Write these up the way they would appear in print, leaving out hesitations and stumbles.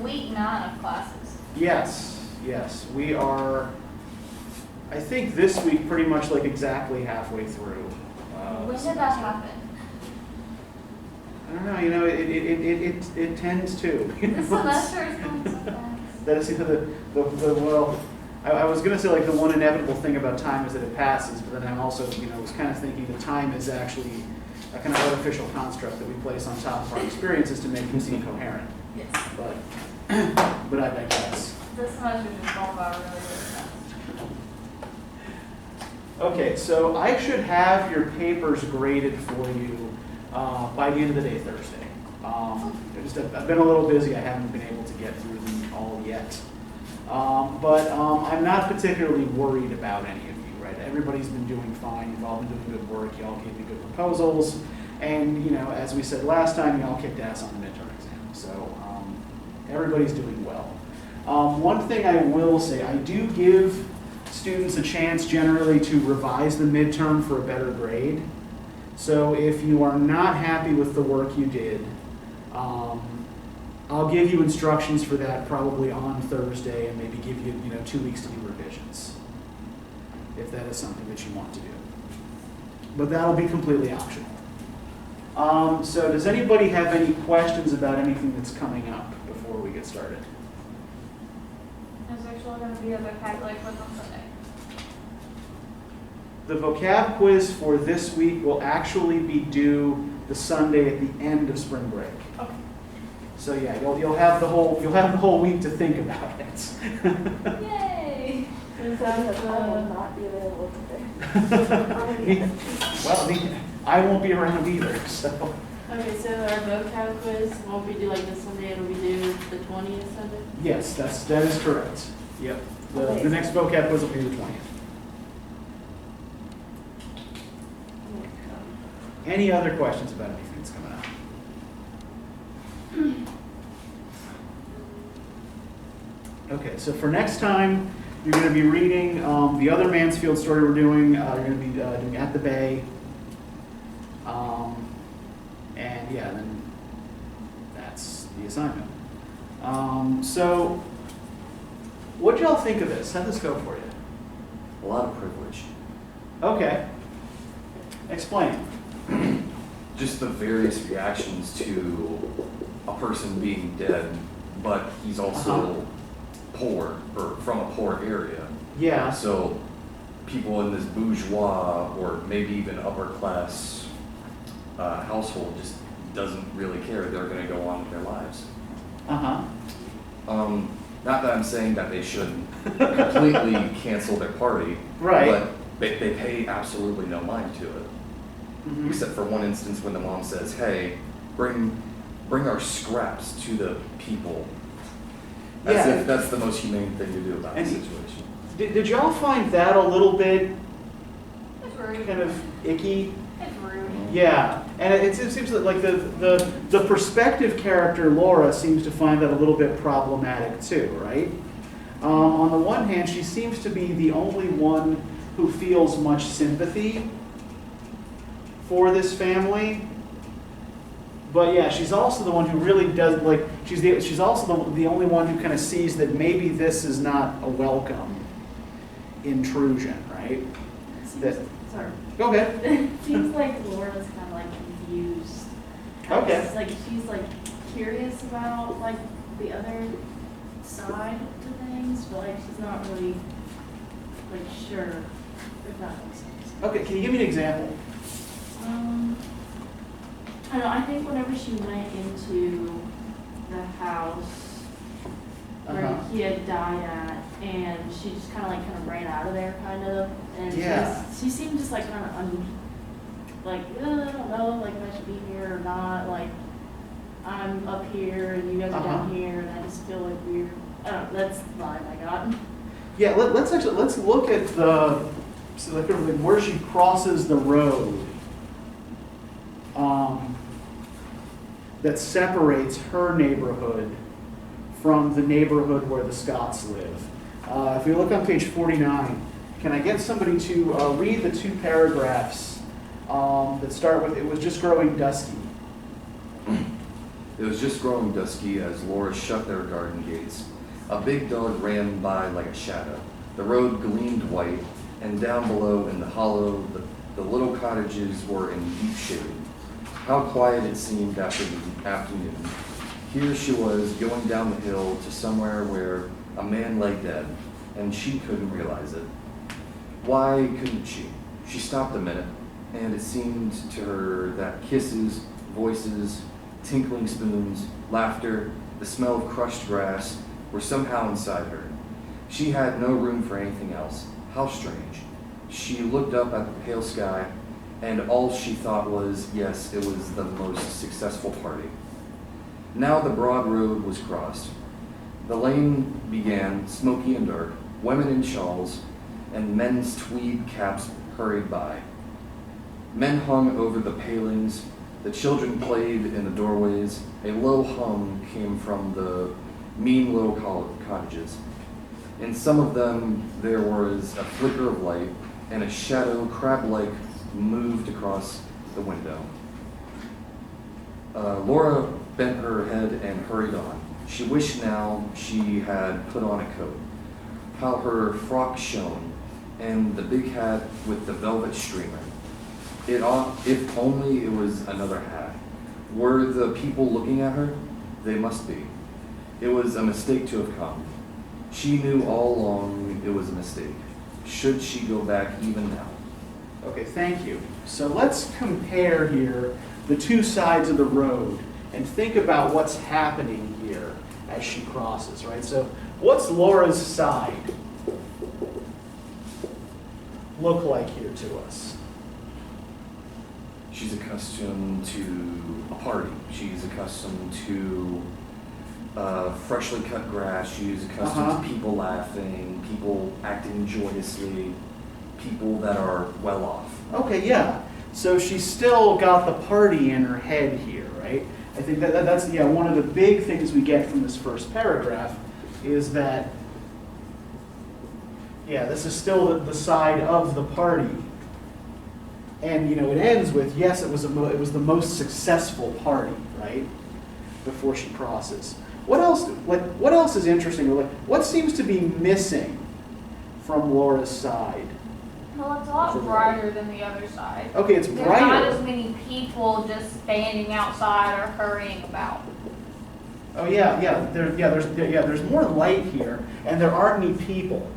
week 9 of classes. Yes. We are, I think this week, pretty much like exactly halfway through. When did that happen? I don't know, it tends to. This semester is going so fast. That is well, I was going to say like the one inevitable thing about time is that it passes, but then I'm also, was kind of thinking that time is actually a kind of artificial construct that we place on top of our experiences to make them seem coherent. Yes. But I digress. This semester is just going by really, really fast. Okay, so I should have your papers graded for you by the end of the day Thursday. I've been a little busy. I haven't been able to get through them all yet. But I'm not particularly worried about any of you, right? Everybody's been doing fine. You've all been doing good work. You all gave me good proposals. And, as we said last time, you all kicked ass on the midterm exam. So everybody's doing well. One thing I will say, I do give students a chance generally to revise the midterm for a better grade. So if you are not happy with the work you did, I'll give you instructions for that probably on Thursday and maybe give you, 2 weeks to do revisions, if that is something that you want to do. But that'll be completely optional. So does anybody have any questions about anything that's coming up before we get started? There's actually going to be a vocabulary quiz on Sunday. The vocab quiz for this week will actually be due the Sunday at the end of spring break. Okay. So yeah, you'll have the whole week to think about it. Yay! will not be available today. Well, I won't be around either, so. Okay, so our vocab quiz won't be due like this Sunday, it'll be due the 20th Sunday? Yes, that is correct. Yep. The next vocab quiz will be the 20th. Any other questions about anything that's coming up? Okay, so for next time, you're going to be reading the other Mansfield story we're doing. You're going to be doing At the Bay. And yeah, then that's the assignment. So what y'all think of this? How'd this go for you? A lot of privilege. Okay. Explain. Just the various reactions to a person being dead, but he's also poor, or from a poor area. Yeah. So people in this bourgeois or maybe even upper class household just doesn't really care. They're going to go on with their lives. Not that I'm saying that they should completely cancel their party, Right. but they pay absolutely no mind to it. Mm-hmm. Except for one instance when the mom says, "Hey, bring our scraps to the people." As if that's the most humane thing to do about the situation. Did y'all find that a little bit It's rude. kind of icky? It's rude. Yeah, and it seems like the perspective character Laura seems to find that a little bit problematic too, right? On the one hand, she seems to be the only one who feels much sympathy for this family. But yeah, she's also the one who really does, like, she's also the only one who kind of sees that maybe this is not a welcome intrusion, right? Sorry. Go ahead. It seems like Laura's kind of like confused. Okay. It's like she's like curious about like the other side to things, but like she's not really like sure if that makes sense. Okay, can you give me an example? I don't know, I think whenever she went into the house where he had died at, and she just kind of ran out of there, and Yeah. she seemed just like kind of I don't know, like if I should be here or not, like I'm up here and you guys are down here, and I just feel like weird. I don't know, that's the vibe I got. Yeah, let's look at where she crosses the road that separates her neighborhood from the neighborhood where the Scotts live. If we look on page 49, can I get somebody to read the 2 paragraphs that start with "It was just growing dusky"? It was just growing dusky as Laura shut their garden gates. A big dog ran by like a shadow. The road gleamed white, and down below in the hollow, the little cottages were in deep shade. How quiet it seemed after the afternoon. Here she was going down the hill to somewhere where a man lay dead, and she couldn't realize it. Why couldn't she? She stopped a minute, and it seemed to her that kisses, voices, tinkling spoons, laughter, the smell of crushed grass were somehow inside her. She had no room for anything else. How strange. She looked up at the pale sky, and all she thought was, yes, it was the most successful party. Now the broad road was crossed. The lane began, smoky and dark. Women in shawls and men's tweed caps hurried by. Men hung over the palings. The children played in the doorways. A low hum came from the mean little cottages. In some of them there was a flicker of light, and a shadow, crab-like, moved across the window. Laura bent her head and hurried on. She wished now she had put on a coat. How her frock shone, and the big hat with the velvet streamer. If only it was another hat. Were the people looking at her? They must be. It was a mistake to have come. She knew all along it was a mistake. Should she go back even now? Okay, thank you. So let's compare here the two sides of the road and think about what's happening here as she crosses, right? So what's Laura's side look like here to us? She's accustomed to a party. She's accustomed to freshly cut grass. She's accustomed to people laughing, people acting joyously, people that are well off. Okay, yeah. So she's still got the party in her head here, right? I think that's one of the big things we get from this first paragraph is that, this is still the side of the party. And, it ends with, yes, it was the most successful party, right? Before she crosses. What else is interesting? What seems to be missing from Laura's side? Well, it's a lot brighter than the other side. Okay, it's There's brighter. not as many people just standing outside or hurrying about. Oh there's more light here, and there aren't any people.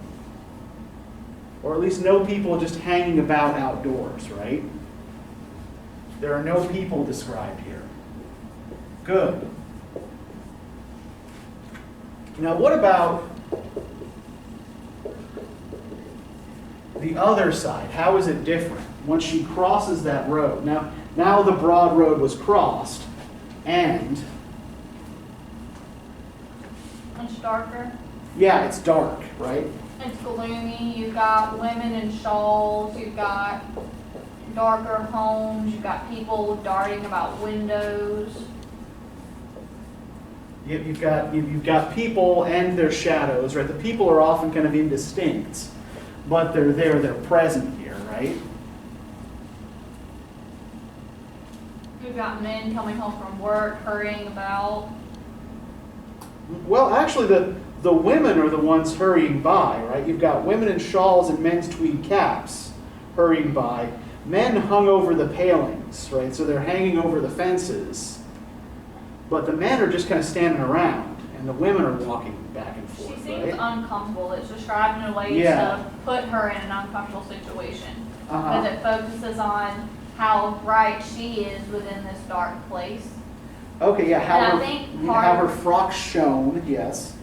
Or at least no people just hanging about outdoors, right? There are no people described here. Good. Now what about the other side? How is it different? Once she crosses that road. Now the broad road was crossed, and It's darker. yeah, it's dark, right? It's gloomy. You've got women in shawls. You've got darker homes. You've got people darting about windows. You've got people and their shadows, right? The people are often kind of indistinct, but they're there, they're present here, right? You've got men coming home from work, hurrying about. Well, actually, the women are the ones hurrying by, right? You've got women in shawls and men's tweed caps hurrying by. Men hung over the palings, right? So they're hanging over the fences. But the men are just kind of standing around, and the women are walking back and forth, She seems right? uncomfortable. It's described in a way Yeah. to put her in an uncomfortable situation. Uh-huh. Because it focuses on how bright she is within this dark place. Okay, yeah, And I how think her frock shone, yes.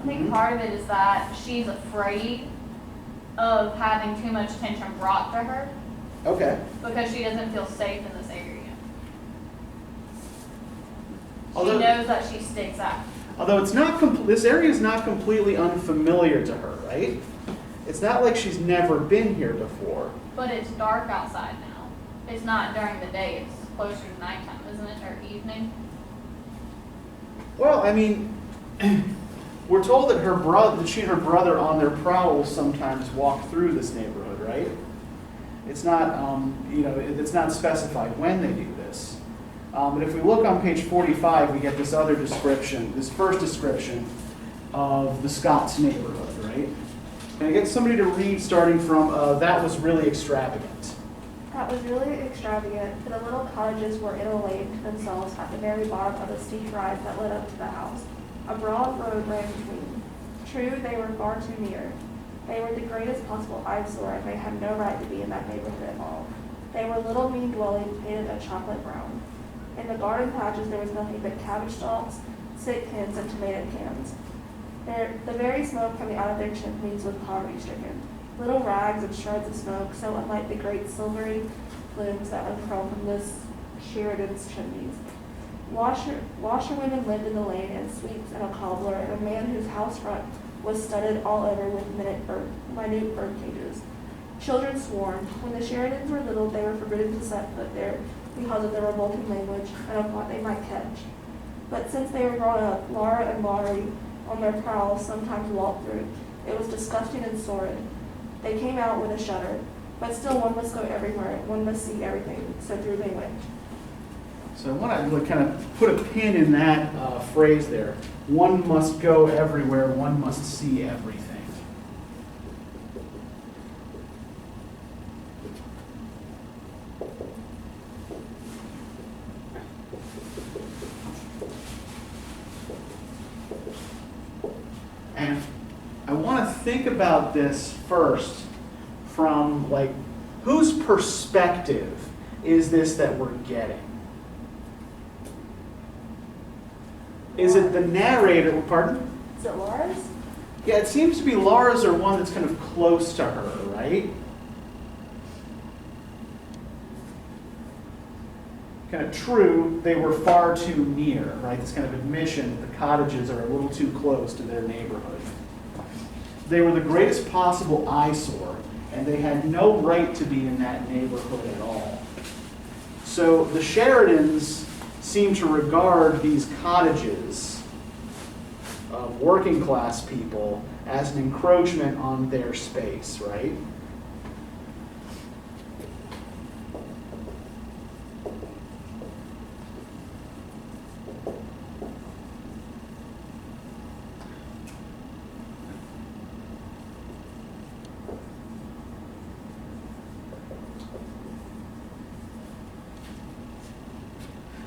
I think part of it is that she's afraid of having too much attention brought to her Okay. because she doesn't feel safe in this area. Although- She knows that she sticks out. Although it's not this area is not completely unfamiliar to her, right? It's not like she's never been here before. But it's dark outside now. It's not during the day. It's closer to nighttime, isn't it? Or evening. Well, I mean, we're told that she and her brother on their prowls sometimes walk through this neighborhood, right? It's not, it's not specified when they do this. But if we look on page 45, we get this other description, this first description of the Scots neighborhood, right? Can I get somebody to read starting from, that was really extravagant. That was really extravagant, for the little cottages were in a lane to themselves at the very bottom of the steep rise that led up to the house. A broad road ran between. True, they were far too near. They were the greatest possible eyesore, and they had no right to be in that neighborhood at all. They were little mean dwellings painted a chocolate brown. In the garden patches there was nothing but cabbage stalks, sick hens, and tomato cans. The very smoke coming out of their chimneys was poverty-stricken. Little rags and shreds of smoke, so unlike the great silvery plumes that uncurled from the Sheridan's chimneys. Washerwomen lived in the lane, and sweeps, and a cobbler, and a man whose house front was studded all over with minute bird cages. Children swarmed. When the Sheridans were little, they were forbidden to set foot there because of the revolting language and of what they might catch. But since they were grown up, Laura and Laurie, on their prowls, sometimes walked through. It was disgusting and sordid. They came out with a shudder, but still one must go everywhere, one must see everything, so through they went. So I want to really kind of put a pin in that phrase there. One must go everywhere, one must see everything. And I want to think about this first from, like, whose perspective is this that we're getting? Is it the narrator, pardon? Is it Laura's? Yeah, it seems to be Laura's or one that's kind of close to her, right? Kind of true, they were far too near, right? This kind of admission that the cottages are a little too close to their neighborhood. They were the greatest possible eyesore, and they had no right to be in that neighborhood at all. So the Sheridans seem to regard these cottages of working class people as an encroachment on their space, right?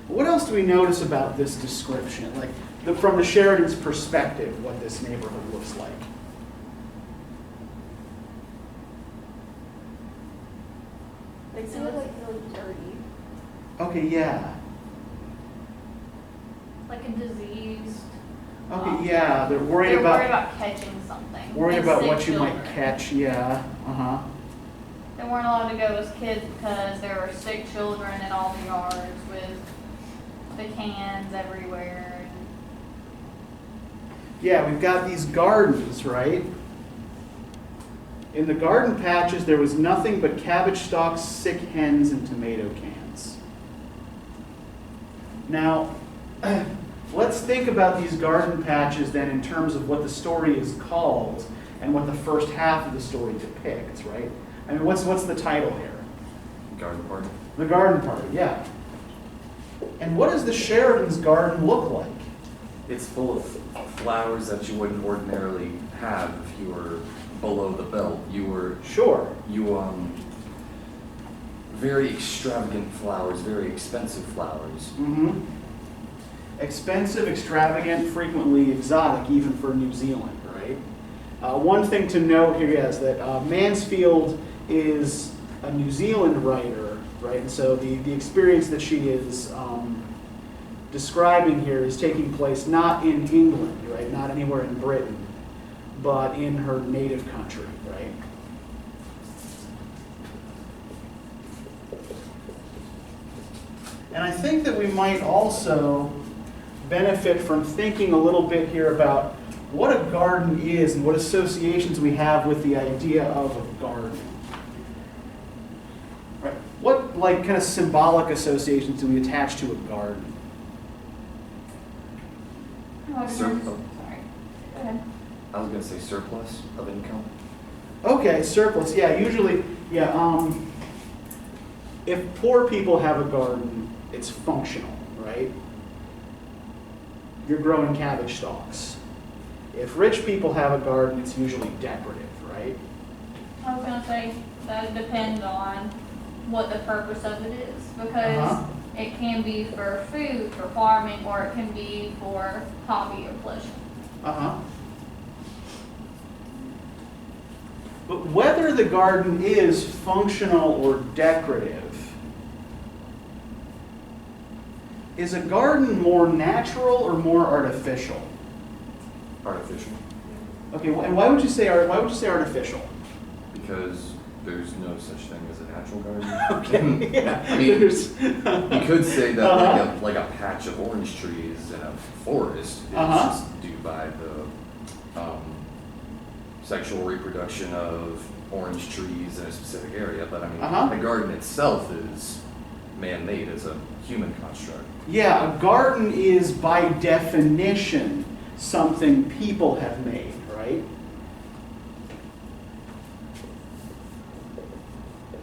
What else do we notice about this description? Like, from the Sheridan's perspective, what this neighborhood looks like? They seem like really dirty. Okay, yeah. Like a diseased. Okay, yeah. They're worried They're about worried about catching something. worried Like about sick what you might children. catch. Yeah. Uh-huh. They weren't allowed to go as kids because there were sick children in all the yards with the cans everywhere. Yeah, we've got these gardens, right? In the garden patches, there was nothing but cabbage stalks, sick hens, and tomato cans. Now, let's think about these garden patches then in terms of what the story is called and what the first half of the story depicts, right? I mean, what's the title here? Garden party. The garden party, yeah. And what does the Sheridan's garden look like? It's full of flowers that you wouldn't ordinarily have if you were below the belt. Sure. Very extravagant flowers, very expensive flowers. Mm-hmm. Expensive, extravagant, frequently exotic, even for New Zealand, right? One thing to note here is that Mansfield is a New Zealand writer, right? And so the experience that she is describing here is taking place not in England, right? Not anywhere in Britain, but in her native country, right? And I think that we might also benefit from thinking a little bit here about what a garden is and what associations we have with the idea of a garden. Right? What kind of symbolic associations do we attach to a garden? Sorry. Go ahead. I was going to say surplus of income. Okay, surplus. Yeah, usually, yeah. If poor people have a garden, it's functional, right? You're growing cabbage stalks. If rich people have a garden, it's usually decorative, right? I was gonna say, that depends on what the purpose of it is, because Uh-huh. it can be for food, for farming, or it can be for hobby or pleasure. Uh-huh. But whether the garden is functional or decorative, is a garden more natural or more artificial? Artificial, Okay, and why would you say artificial? because there's no such thing as a natural garden. Okay, yeah. I mean, There's- You could say that Uh-huh. like a patch of orange trees in a forest is Uh-huh. just due by the sexual reproduction of orange trees in a specific area, but I mean, Uh-huh. the garden itself is man-made, it's a human construct. Yeah, a garden is by definition something people have made, right?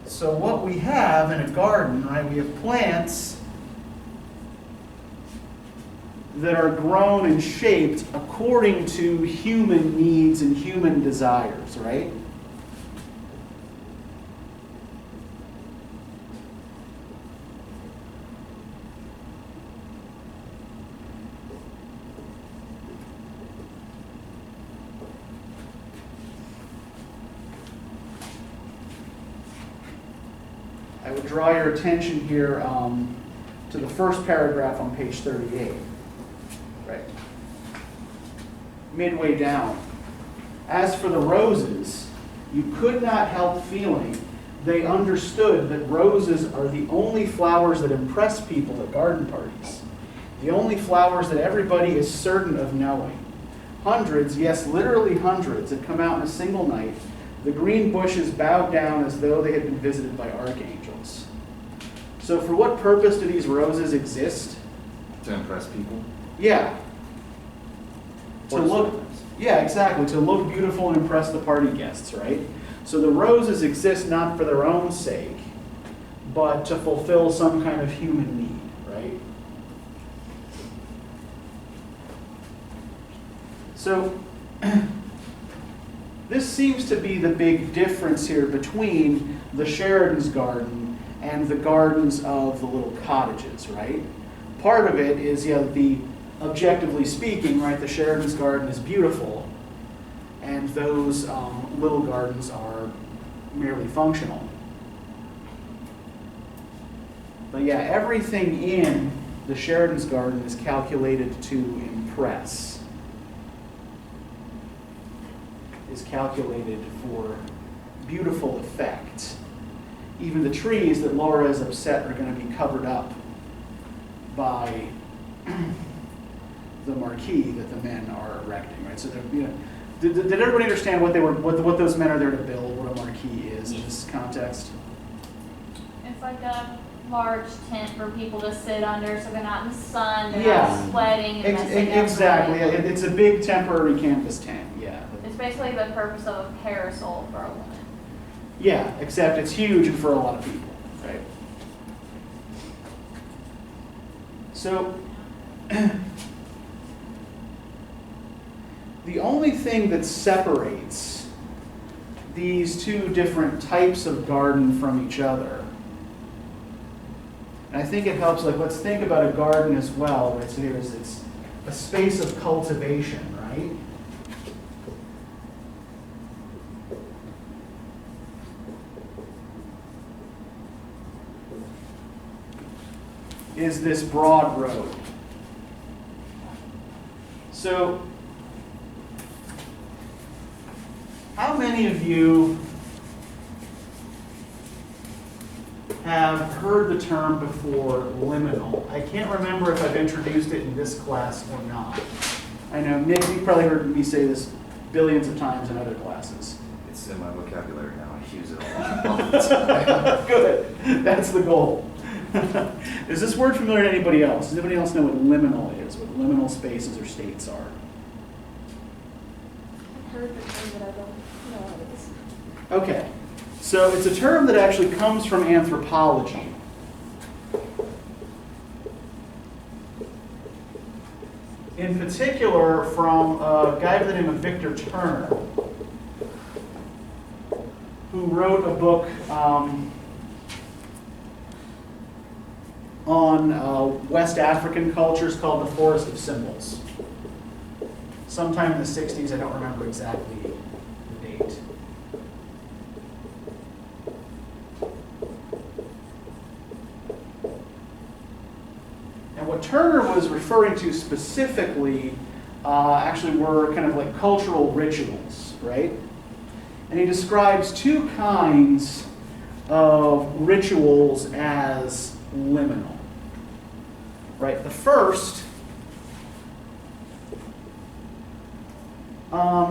So what we have in a garden, right, we have plants that are grown and shaped according to human needs and human desires, right? I would draw your attention here to the first paragraph on page 38. Right. Midway down. As for the roses, you could not help feeling they understood that roses are the only flowers that impress people at garden parties. The only flowers that everybody is certain of knowing. Hundreds, yes, literally hundreds, had come out in a single night. The green bushes bowed down as though they had been visited by archangels. So for what purpose do these roses exist? To impress people? Yeah. To Or look, sometimes. yeah, exactly. To look beautiful and impress the party guests, right? So the roses exist not for their own sake, but to fulfill some kind of human need, right? So this seems to be the big difference here between the Sheridan's garden and the gardens of the little cottages, right? Part of it is, objectively speaking, right, the Sheridan's garden is beautiful, and those little gardens are merely functional. But yeah, everything in the Sheridan's garden is calculated to impress, is calculated for beautiful effect. Even the trees that Laura is upset are going to be covered up by the marquee that the men are erecting, right? So, did everybody understand what those men are there to build? What a marquee is in this context? It's like a large tent for people to sit under, so they're not in the sun, they're Yeah. not sweating and messing up. Exactly. the- It's a big temporary canvas tent. Yeah. It's basically the purpose of a parasol for a woman. Yeah, except it's huge and for a lot of people, right? So, the only thing that separates these two different types of garden from each other, and I think it helps, let's think about a garden as well, right? So it's a space of cultivation, right? Is this broad road. So, how many of you have heard the term before, liminal? I can't remember if I've introduced it in this class or not. I know, Nick, you've probably heard me say this billions of times in other classes. It's in my vocabulary now, I use it all the time. Good, that's the goal. Is this word familiar to anybody else? Does anybody else know what liminal is, what liminal spaces or states are? I've heard the term, but I don't know what it is. Okay, so it's a term that actually comes from anthropology. in particular from a guy by the name of Victor Turner, who wrote a book on West African cultures called The Forest of Symbols. Sometime in the 60s, I don't remember exactly the date. And what Turner was referring to specifically actually were kind of like cultural rituals, right? And he describes two kinds of rituals as liminal, right? The first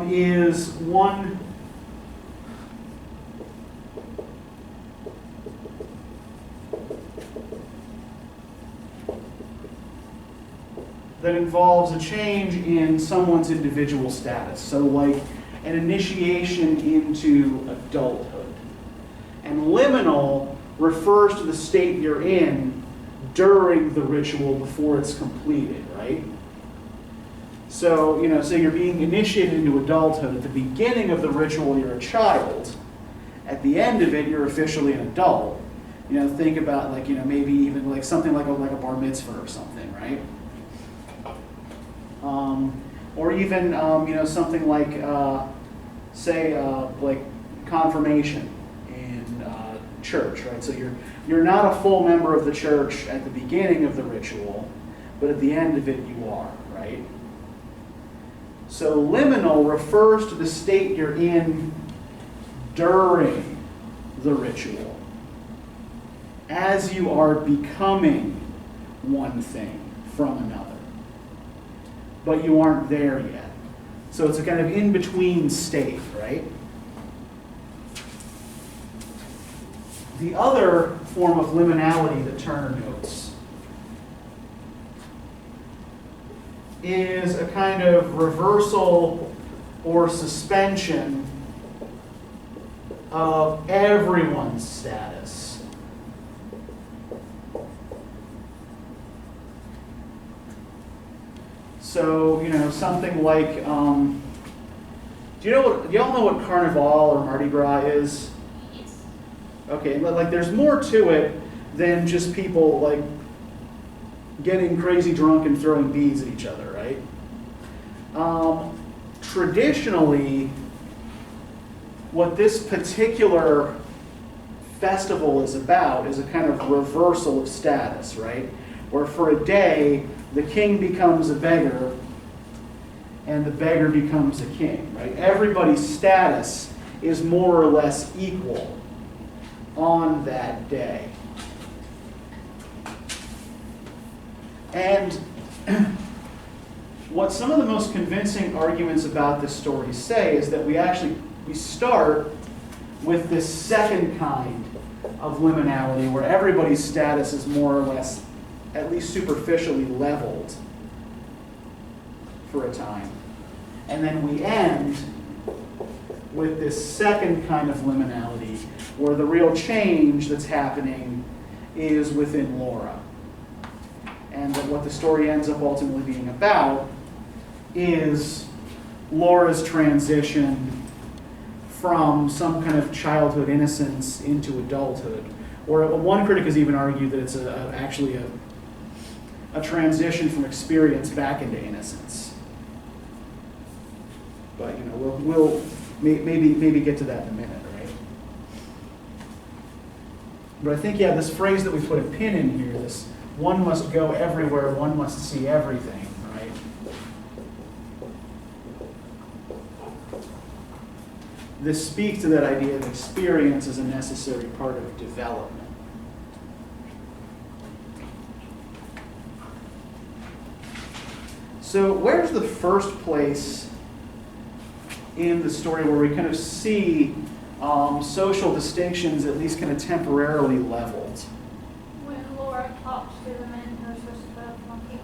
is one that involves a change in someone's individual status. So like an initiation into adulthood. And liminal refers to the state you're in during the ritual before it's completed, right? So, so you're being initiated into adulthood. At the beginning of the ritual, you're a child. At the end of it, you're officially an adult. Think about like, maybe even like something like a bar mitzvah or something, right? Or even, something like, say, like confirmation in church, right? So you're not a full member of the church at the beginning of the ritual, but at the end of it, you are, right? So liminal refers to the state you're in during the ritual, as you are becoming one thing from another. But you aren't there yet. So it's a kind of in-between state, right? The other form of liminality that Turner notes is a kind of reversal or suspension of everyone's status. So, something like, do y'all know what Carnival or Mardi Gras is? Yes. Okay, like there's more to it than just people like getting crazy drunk and throwing beads at each other, right? Traditionally, what this particular festival is about is a kind of reversal of status, right? Where for a day, the king becomes a beggar and the beggar becomes a king, right? Everybody's status is more or less equal on that day. And what some of the most convincing arguments about this story say is that we start with this second kind of liminality where everybody's status is more or less, at least superficially, leveled for a time. And then we end with this second kind of liminality where the real change that's happening is within Laura. And that what the story ends up ultimately being about is Laura's transition from some kind of childhood innocence into adulthood. Or one critic has even argued that it's actually a transition from experience back into innocence. But we'll maybe get to that in a minute, right? But I think, this phrase that we put a pin in here, this one must go everywhere, one must see everything, right? This speaks to that idea that experience is a necessary part of development. So where's the first place in the story where we kind of see social distinctions at least kind of temporarily leveled? When Laura talks to the men who are supposed to put up the monkey.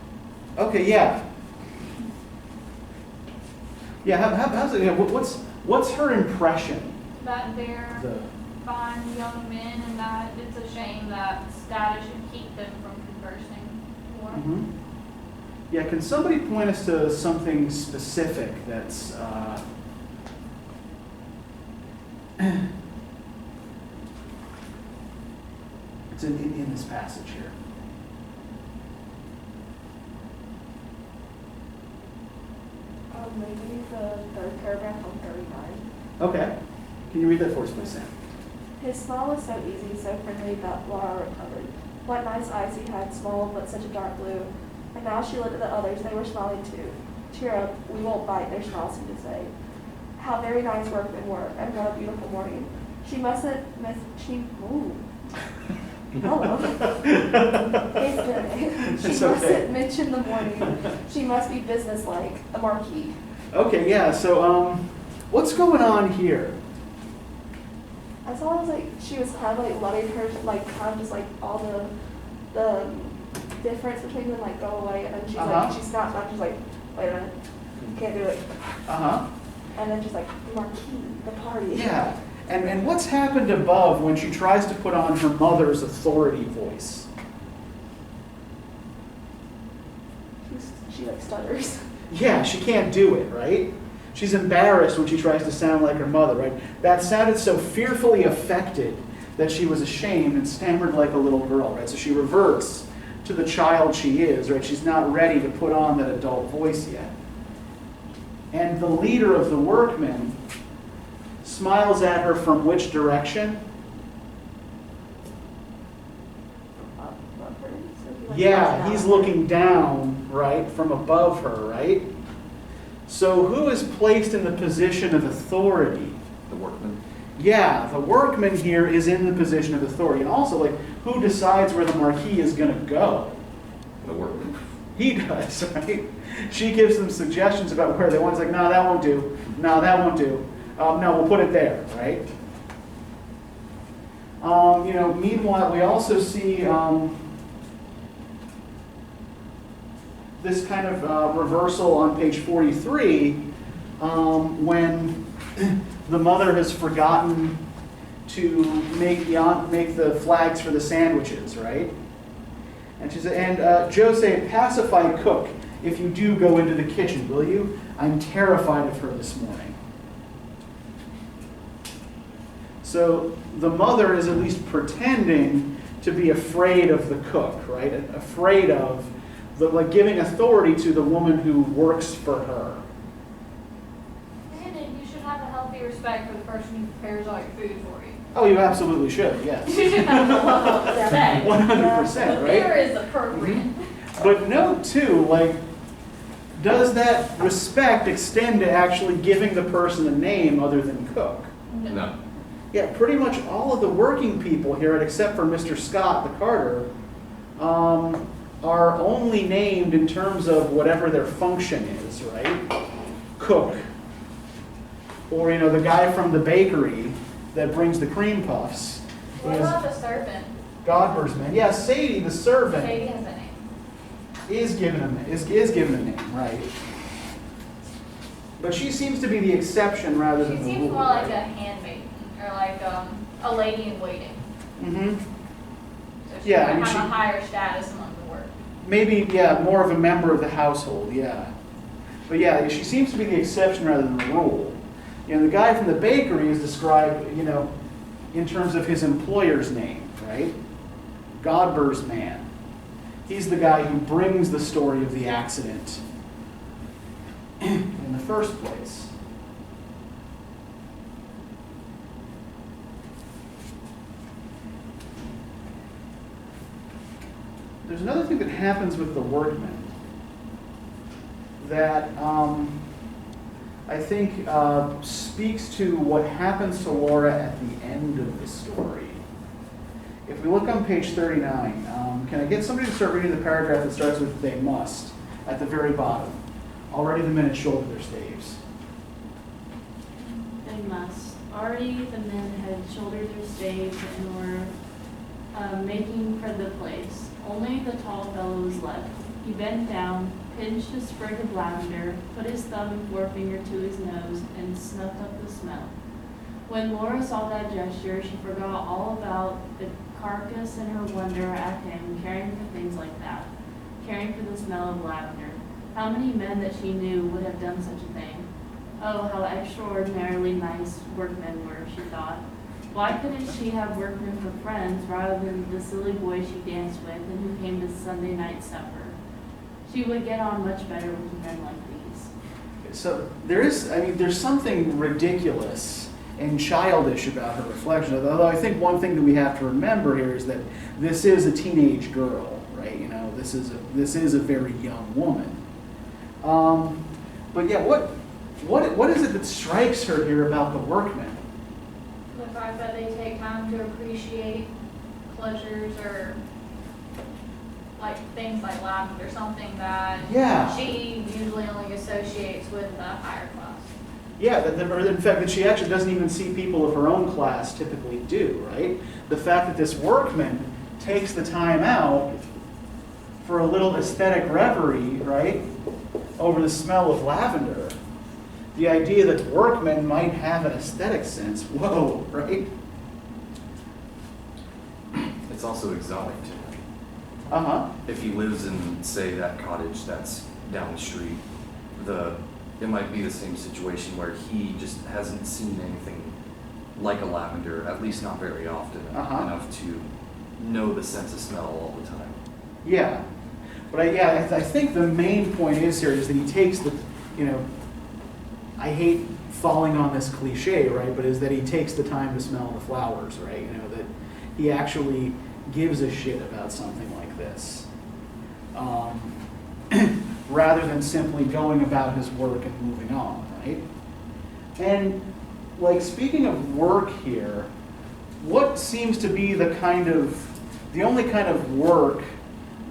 Okay, yeah. Yeah, how's it, what's her impression? That they're fine young men and that it's a shame that status should keep them from conversing more. Mm-hmm. Yeah, can somebody point us to something specific that's it's in this passage here? Maybe the third paragraph on 39. Okay. Can you read that for us, please, Sam? His smile was so easy, so friendly that Laura recovered. What nice eyes he had, small but such a dark blue. And now she looked at the others, they were smiling too. Cheer up, we won't bite, their smiles seemed to say. How very nice workmen were, and what a beautiful morning. She mustn't miss, ooh. Hello. It's good. She It's okay. mustn't mention the morning. She must be businesslike, a marquis. Okay, yeah, so what's going on here? I saw it was like she was kind of like letting her like kind of just like all the difference between them like go away, and then she's like she snaps back, she's like, wait a minute, you can't do it. And then she's like, the marquis, the party. Yeah, and what's happened above when she tries to put on her mother's authority voice? She like stutters. Yeah, she can't do it, right? She's embarrassed when she tries to sound like her mother, right? That sounded so fearfully affected that she was ashamed and stammered like a little girl, right? So she reverts to the child she is, right? She's not ready to put on that adult voice yet. And the leader of the workmen smiles at her from which direction? Above her. So he, like, Yeah, looks he's down. looking down, right, from above her, right? So who is placed in the position of authority? The workman. Yeah, the workman here is in the position of authority. And also, like, who decides where the marquis is going to go? The workman. He does, right? She gives them suggestions about where they want. It's like, no, that won't do. No, that won't do. No, we'll put it there, right? Meanwhile, we also see this kind of reversal on page 43 when the mother has forgotten to make the flags for the sandwiches, right? And she said, and Joe said, pacify cook if you do go into the kitchen, will you? I'm terrified of her this morning. So the mother is at least pretending to be afraid of the cook, right? Afraid of giving authority to the woman who works for her. Brandon, you should have a healthy respect for the person who prepares all your food for you. Oh, you absolutely should, yes. You should have a level of respect. 100%, right? Fear is appropriate. But note too, does that respect extend to actually giving the person a name other than cook? No. Yeah, pretty much all of the working people here, except for Mr. Scott, the carter, are only named in terms of whatever their function is, right? Cook. Or, the guy from the bakery that brings the cream puffs What is about the servant? Godber's man. Yeah, Sadie, the servant, Sadie has a name. is given a name, right? But she seems to be the exception rather She than the seems rule. more like right? a handmaiden, or like a lady in waiting. Mm-hmm. So she Yeah, might I mean, have she- a higher status among the work. Maybe, yeah, more of a member of the household, yeah. But yeah, she seems to be the exception rather than the rule. The guy from the bakery is described, in terms of his employer's name, right? Godber's man. He's the guy who brings the story of the accident in the first place. There's another thing that happens with the workmen that I think speaks to what happens to Laura at the end of the story. If we look on page 39, can I get somebody to start reading the paragraph that starts with "they must" at the very bottom? Already the men had shouldered their staves. They must. Already the men had shouldered their staves and were making for the place. Only the tall fellow was left. He bent down, pinched a sprig of lavender, put his thumb and forefinger to his nose, and snuffed up the smell. When Laura saw that gesture, she forgot all about the carcass in her wonder at him caring for things like that, caring for the smell of lavender. How many men that she knew would have done such a thing? Oh, how extraordinarily nice workmen were, she thought. Why couldn't she have workmen for friends rather than the silly boy she danced with and who came to Sunday night supper? She would get on much better with men like these. So there's something ridiculous and childish about her reflection. Although I think one thing that we have to remember here is that this is a teenage girl, right? You know, this is a very young woman. But yeah, what is it that strikes her here about the workmen? The fact that they take time to appreciate pleasures or like things like lavender, something that Yeah. she usually only associates with the higher class. Yeah, or in fact that she actually doesn't even see people of her own class typically do, right? The fact that this workman takes the time out for a little aesthetic reverie, right, over the smell of lavender. The idea that workmen might have an aesthetic sense, whoa, right? It's also exotic to him. Uh-huh. If he lives in, say, that cottage that's down the street, it might be the same situation where he just hasn't seen anything like a lavender, at least not very often, enough to know the sense of smell all the time. Yeah. But I think the main point is here is that he takes the, I hate falling on this cliche, right, but is that he takes the time to smell the flowers, right? That he actually gives a shit about something like this. Rather than simply going about his work and moving on, right? And like speaking of work here, what seems to be the only kind of work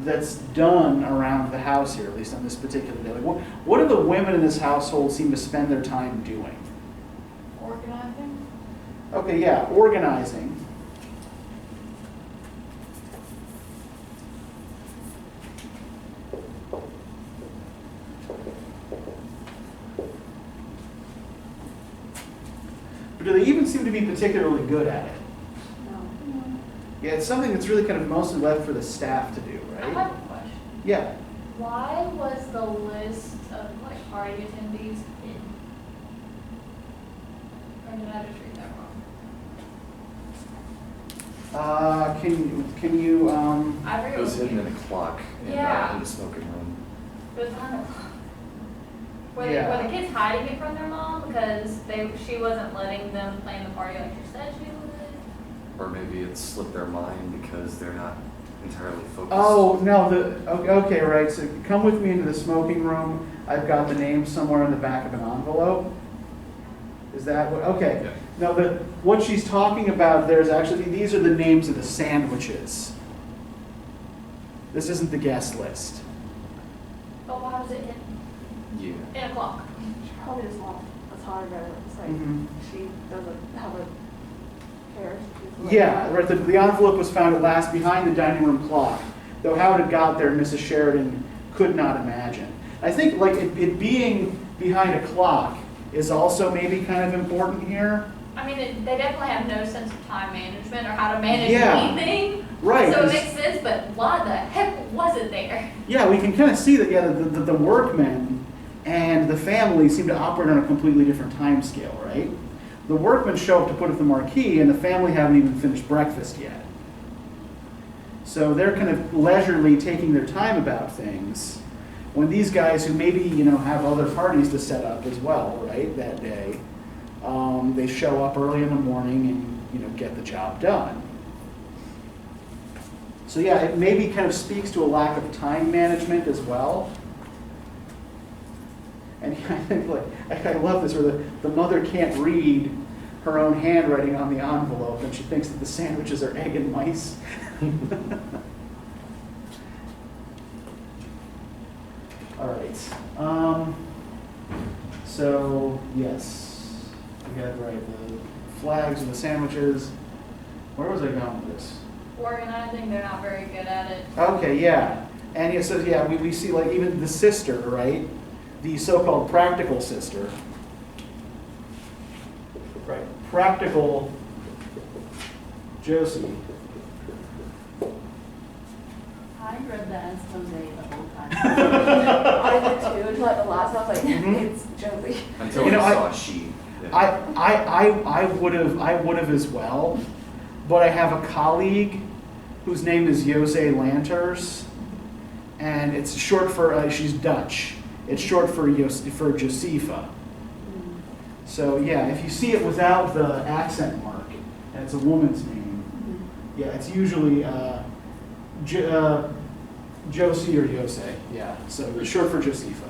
that's done around the house here, at least on this particular day? Like what do the women in this household seem to spend their time doing? Organizing? Okay, yeah, organizing. But do they even seem to be particularly good at it? No. Yeah, it's something that's really kind of mostly left for the staff to do, I right? have a question. Yeah. Why was the list of like party attendees in? Or did I just read that wrong? Can you I read It was hidden it. in a clock Yeah. in the smoking room. It was kind of. Were Yeah. the kids hiding it from their mom because she wasn't letting them plan the party like she said she would? Or maybe it slipped their mind because they're not entirely focused. Oh, no, okay, right, so come with me into the smoking room. I've got the name somewhere in the back of an envelope. Is that what, okay. Yeah. Now, what she's talking about, these are the names of the sandwiches. This isn't the guest list. But why was it Yeah. in a clock? She probably just want, that's how I read it. It's like, Mhm. she doesn't have a care. Yeah, right, the envelope was found at last behind the dining room clock. Though how it had got there, Mrs. Sheridan could not imagine. I think like it being behind a clock is also maybe kind of important here. I mean, they definitely have no sense of time management or how to manage Yeah. anything. Right, So it 'cause- makes sense, but why the heck was it there? Yeah, we can kind of see that, yeah, the workmen and the family seem to operate on a completely different time scale, right? The workmen show up to put up the marquee, and the family haven't even finished breakfast yet. So they're kind of leisurely taking their time about things, when these guys who maybe, have other parties to set up as well, right, that day, they show up early in the morning and, get the job done. So yeah, it maybe kind of speaks to a lack of time management as well. And I think, I love this, where the mother can't read her own handwriting on the envelope, and she thinks that the sandwiches are egg and mice. All right. So yes, we had the flags and the sandwiches. Where was I going with this? Organizing, they're not very good at it. Okay, yeah. And it says, yeah, we see like even the sister, right? The so-called practical sister. Right. Practical Josie. I read that as Jose the whole time. I did too. until like the last one. I was like, Mhm. it's Josie. Until You know, I saw a sheep. Yeah. I would have as well, but I have a colleague whose name is Jose Lanters, and it's short for, she's Dutch. It's short for Josefa. So yeah, if you see it without the accent mark, and it's a woman's name, yeah, it's usually Josie or Jose, yeah, so it's short for Josefa.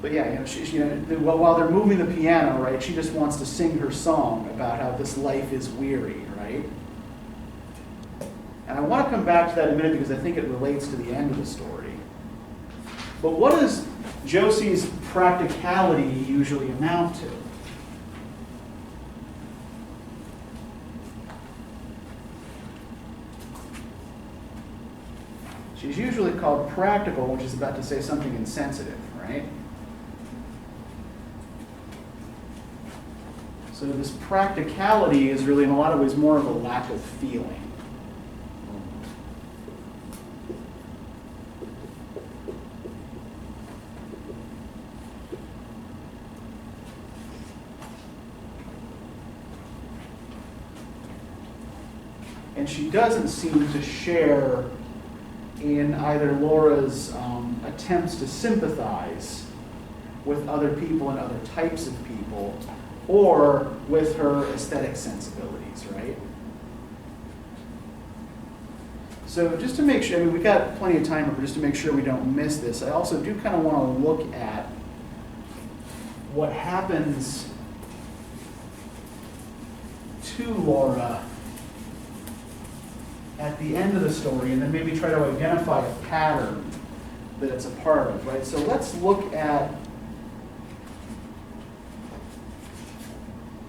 But yeah, while they're moving the piano, right, she just wants to sing her song about how this life is weary, right? And I want to come back to that in a minute because I think it relates to the end of the story. But what does Josie's practicality usually amount to? She's usually called practical, which is about to say something insensitive, right? So this practicality is really, in a lot of ways, more of a lack of feeling. And she doesn't seem to share in either Laura's attempts to sympathize with other people and other types of people, or with her aesthetic sensibilities, right? So just to make sure, I mean, we've got plenty of time, but just to make sure we don't miss this, I also do kind of want to look at what happens to Laura at the end of the story, and then maybe try to identify a pattern that it's a part of, right? So let's look at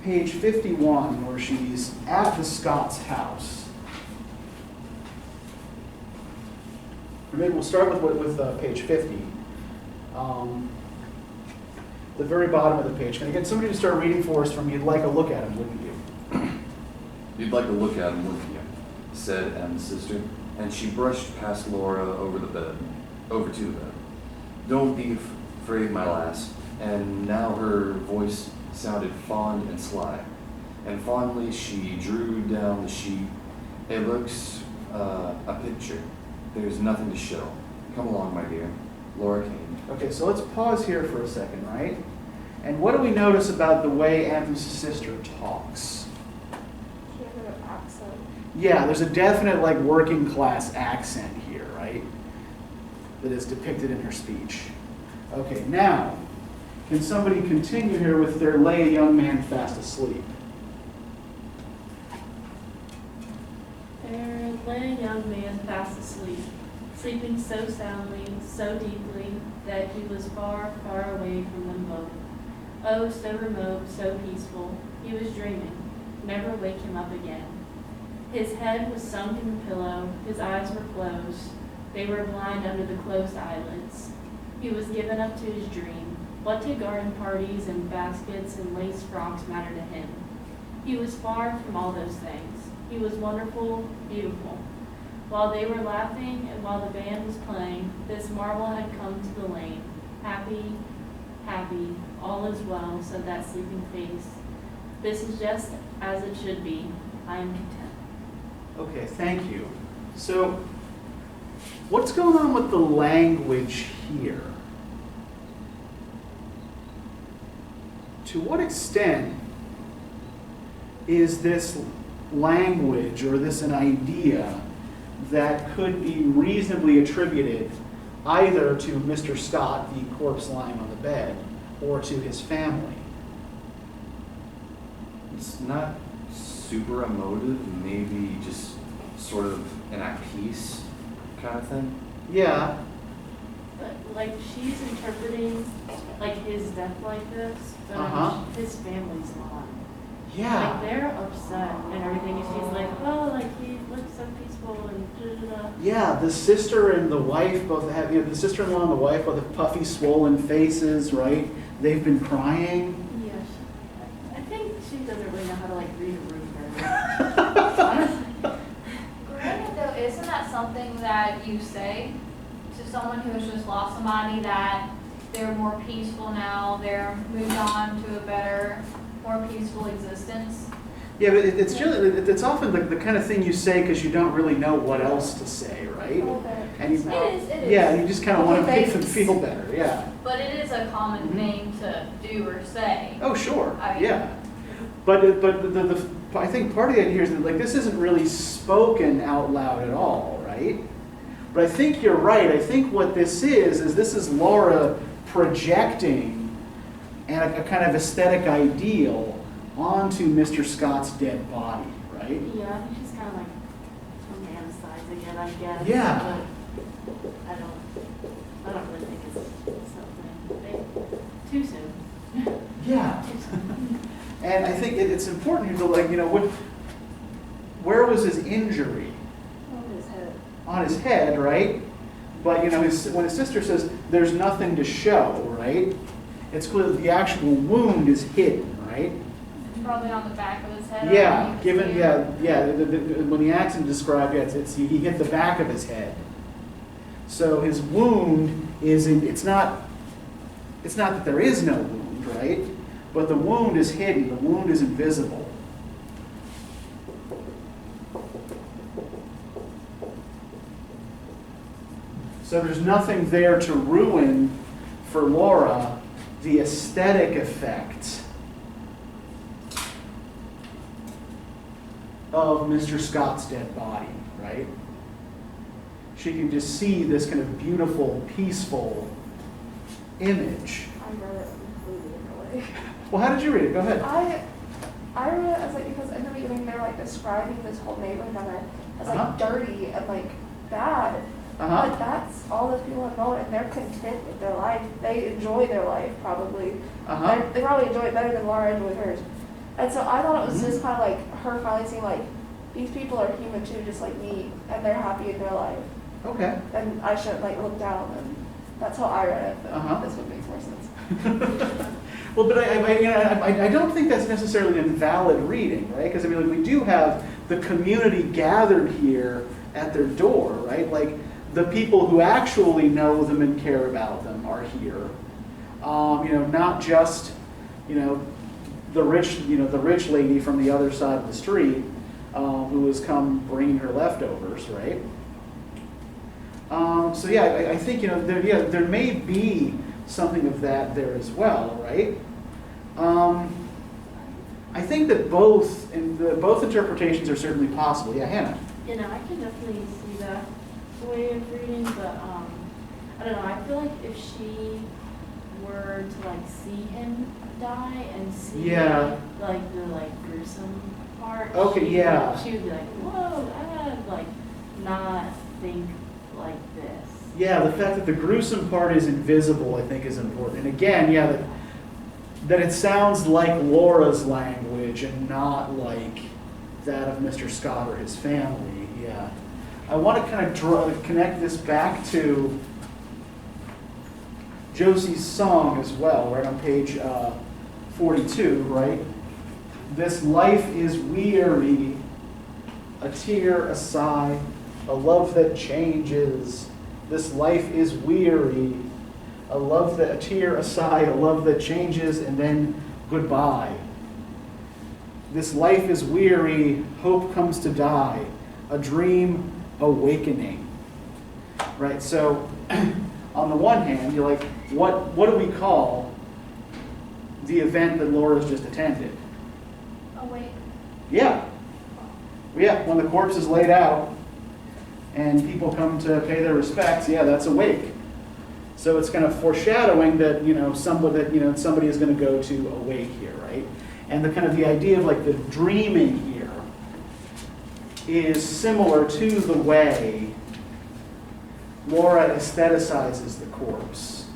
page 51, where she's at the Scott's house. Or maybe we'll start with page 50. The very bottom of the page. Can I get somebody to start reading for us from You'd Like a Look at Him, wouldn't you? You'd like to look at him, wouldn't you? Said M's sister, and she brushed past Laura over to the bed. Don't be afraid, my lass. And now her voice sounded fond and sly. And fondly she drew down the sheet. It looks a picture. There's nothing to show. Come along, my dear. Laura came. Okay, so let's pause here for a second, right? And what do we notice about the way M's sister talks? She has an accent. Yeah, there's a definite like working class accent here, right? That is depicted in her speech. Okay, now, can somebody continue here with "There lay a young man fast asleep"? There lay a young man fast asleep, sleeping so soundly, so deeply, that he was far, far away from them both. Oh, so remote, so peaceful. He was dreaming. Never wake him up again. His head was sunk in the pillow, his eyes were closed. They were blind under the closed eyelids. He was given up to his dream. What did garden parties and baskets and lace frocks matter to him? He was far from all those things. He was wonderful, beautiful. While they were laughing and while the band was playing, this marvel had come to the lane. Happy, happy, all is well, said that sleeping face. This is just as it should be. I am content. Okay, thank you. So, what's going on with the language here? To what extent is this language or this an idea that could be reasonably attributed either to Mr. Scott, the corpse lying on the bed, or to his family? It's not super emotive, maybe just sort of an at peace kind of thing. Yeah. But like she's interpreting like his death like this, but his family's not. Yeah. Like they're upset and everything, and she's like, oh, like he looks so peaceful and da-da-da. Yeah, the sister and the wife both have, the sister-in-law and the wife both have puffy, swollen faces, right? They've been crying. Yes. I think she doesn't really know how to like read a room very well. Granted though, isn't that something that you say to someone who has just lost somebody that they're more peaceful now, they're moved on to a better, more peaceful existence? Yeah, but it's often the kind of thing you say because you don't really know what else to say, right? And you, It is. yeah, you just kind of want to make them Thanks. feel better, yeah. But it is a common Mhm. thing to do or say. Oh, sure, I mean- yeah. But I think part of the idea is that like this isn't really spoken out loud at all, right? But I think you're right. I think what this is Laura projecting a kind of aesthetic ideal onto Mr. Scott's dead body, right? Yeah, I think she's kind of like romanticizing it, I guess. Yeah. But I don't really think it's something too soon. Yeah. Too soon. And I think it's important here to like, where was his injury? On his head. On his head, right? But when his sister says there's nothing to show, right? It's clear that the actual wound is hidden, right? It's probably on the back of his head. Yeah, or given, you can see when the accident described, he hit the back of his head. So his wound it's not that there is no wound, right? But the wound is hidden, the wound is invisible. So there's nothing there to ruin for Laura the aesthetic effect of Mr. Scott's dead body, right? She can just see this kind of beautiful, peaceful image. I read it completely differently. Well, how did you read it? Go ahead. I read it as like, because in the beginning they're like describing this whole neighborhood as like dirty and like bad. Uh-huh. But that's all those people involved, and they're content with their life. They enjoy their life, probably. Uh-huh. They probably enjoy it better than Laura enjoyed hers. And so I thought it was Mhm. just kind of like her finally seeing like, these people are human too, just like me, and they're happy in their life. Okay. And I shouldn't like look down on them. That's how I read it, but Uh-huh. this one makes more sense. Well, but I don't think that's necessarily an invalid reading, right? Because like we do have the community gathered here at their door, right? Like the people who actually know them and care about them are here. Not just the rich lady from the other side of the street who has come bringing her leftovers, right? I think there may be something of that there as well, right? I think that both interpretations are certainly possible. Yeah, Hannah. I can definitely see that way of reading, but I don't know. I feel like if she were to like see him die and see Yeah. like the gruesome part, Okay, yeah. she would be like, whoa, I gotta like not think like this. Yeah, the fact that the gruesome part is invisible, I think, is important. And again, that it sounds like Laura's language and not like that of Mr. Scott or his family. Yeah, I want to kind of connect this back to Josie's song as well, right on page 42, right? This life is weary, a tear, a sigh, a love that changes. This life is weary, a tear, a sigh, a love that changes, and then goodbye. This life is weary, hope comes to die, a dream awakening. Right, so on the one hand, you're like, what do we call the event that Laura's just attended? Awake. Yeah. Yeah, when the corpse is laid out and people come to pay their respects, yeah, that's awake. So it's kind of foreshadowing that, somebody is going to go to awake here, right? And the idea of like the dreaming here is similar to the way Laura aestheticizes the corpse.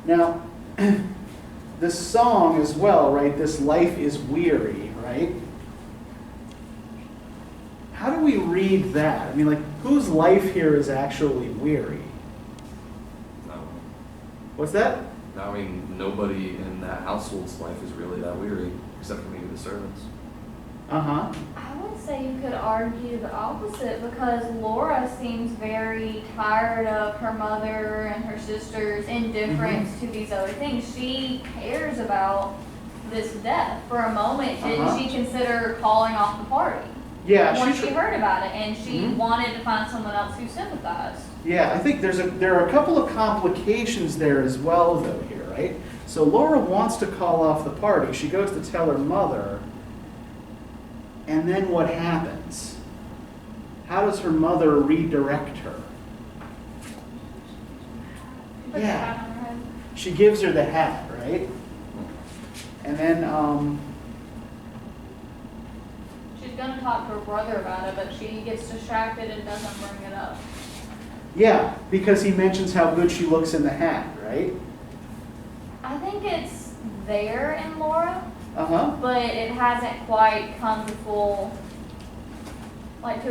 Now, this song as well, right? This life is weary, right? How do we read that? I mean, like, whose life here is actually weary? No. What's that? I mean, nobody in that household's life is really that weary, except for maybe the servants. Uh-huh. I would say you could argue the opposite because Laura seems very tired of her mother and her sister's indifference to these other things. She cares about this death. For a moment, didn't she consider calling off the party? Yeah, Once she heard about it, and she Mhm. wanted to find someone else who sympathized. Yeah, I think there are a couple of complications there as well, though, here, right? So Laura wants to call off the party. She goes to tell her mother, and then what happens? How does her mother redirect her? Put the Yeah. hat on her head. She gives her the hat, right? And then, She's gonna talk to her brother about it, but she gets distracted and doesn't bring it up. yeah, because he mentions how good she looks in the hat, right? I think it's there in Laura, Uh-huh. but it hasn't quite come to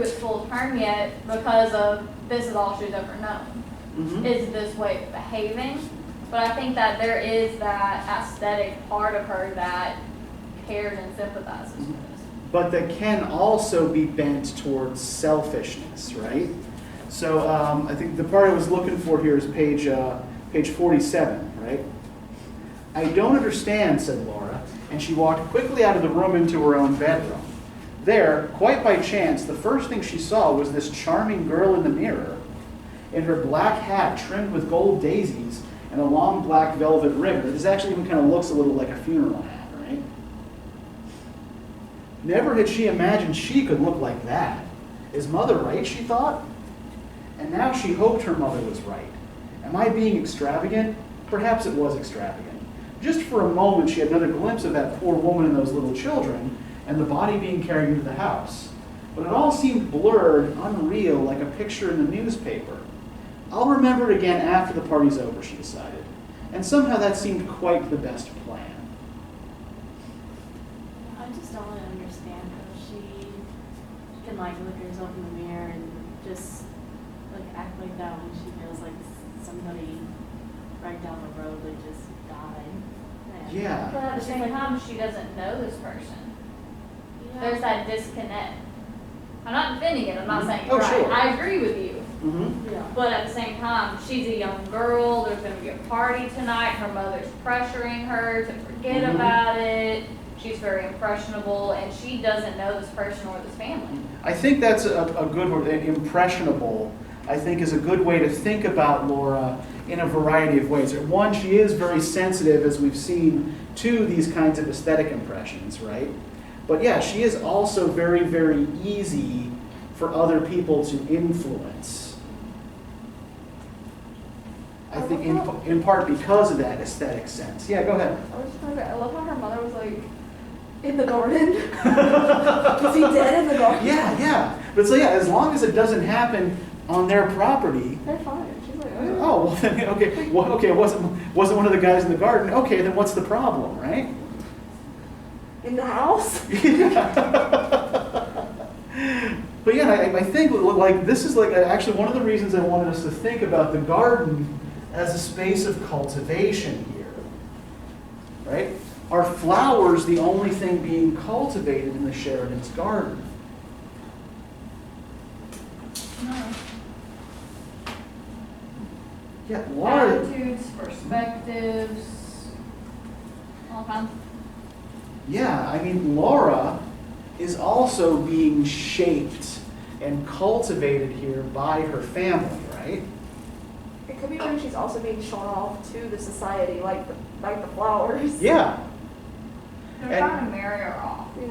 its full term yet because of this is all she's ever known. Mm-hmm. Is this way of behaving. But I think that there is that aesthetic part of her that cares and sympathizes with this. But that can also be bent towards selfishness, right? So I think the part I was looking for here is page 47, right? I don't understand, said Laura, and she walked quickly out of the room into her own bedroom. There, quite by chance, the first thing she saw was this charming girl in the mirror, in her black hat trimmed with gold daisies and a long black velvet ribbon. This actually even kind of looks a little like a funeral hat, right? Never had she imagined she could look like that. Is mother right, she thought? And now she hoped her mother was right. Am I being extravagant? Perhaps it was extravagant. Just for a moment, she had another glimpse of that poor woman and those little children, and the body being carried into the house. But it all seemed blurred, unreal, like a picture in the newspaper. I'll remember it again after the party's over, she decided. And somehow that seemed quite the best plan. I just don't really understand how she can like look at herself in the mirror and just like act like that when she feels like somebody right down the road that just died. And Yeah. But at the same time, she doesn't know this person. yeah. There's that disconnect. I'm not defending it, I'm not saying Oh, you're right. sure. I agree with you. Mm-hmm. Yeah. But at the same time, she's a young girl, there's gonna be a party tonight, her mother's pressuring her to forget Mhm. about it. She's very impressionable, and she doesn't know this person or this family. I think that's a good word. Impressionable, I think, is a good way to think about Laura in a variety of ways. One, she is very sensitive, as we've seen, to these kinds of aesthetic impressions, right? But yeah, she is also very, very easy for other people to influence. I think in part because of that aesthetic sense. Yeah, go ahead. I was just gonna say, I love how her mother was like, in the garden. Was he dead in the garden? Yeah, yeah. But so yeah, as long as it doesn't happen on their property, They're fine. She's like, oh, well, then, okay, well, okay, it wasn't one of the guys in the garden. Okay, then what's the problem, right? in the house? But yeah, I think like this is like actually one of the reasons I wanted us to think about the garden as a space of cultivation here, right? Are flowers the only thing being cultivated in the Sheridan's garden? No. Yeah, Laura. Attitudes, perspectives, all kinds. Yeah, I mean, Laura is also being shaped and cultivated here by her family, right? It could be when she's also being shown off to the society, like the flowers. Yeah, They're And- trying to marry her off. Yeah.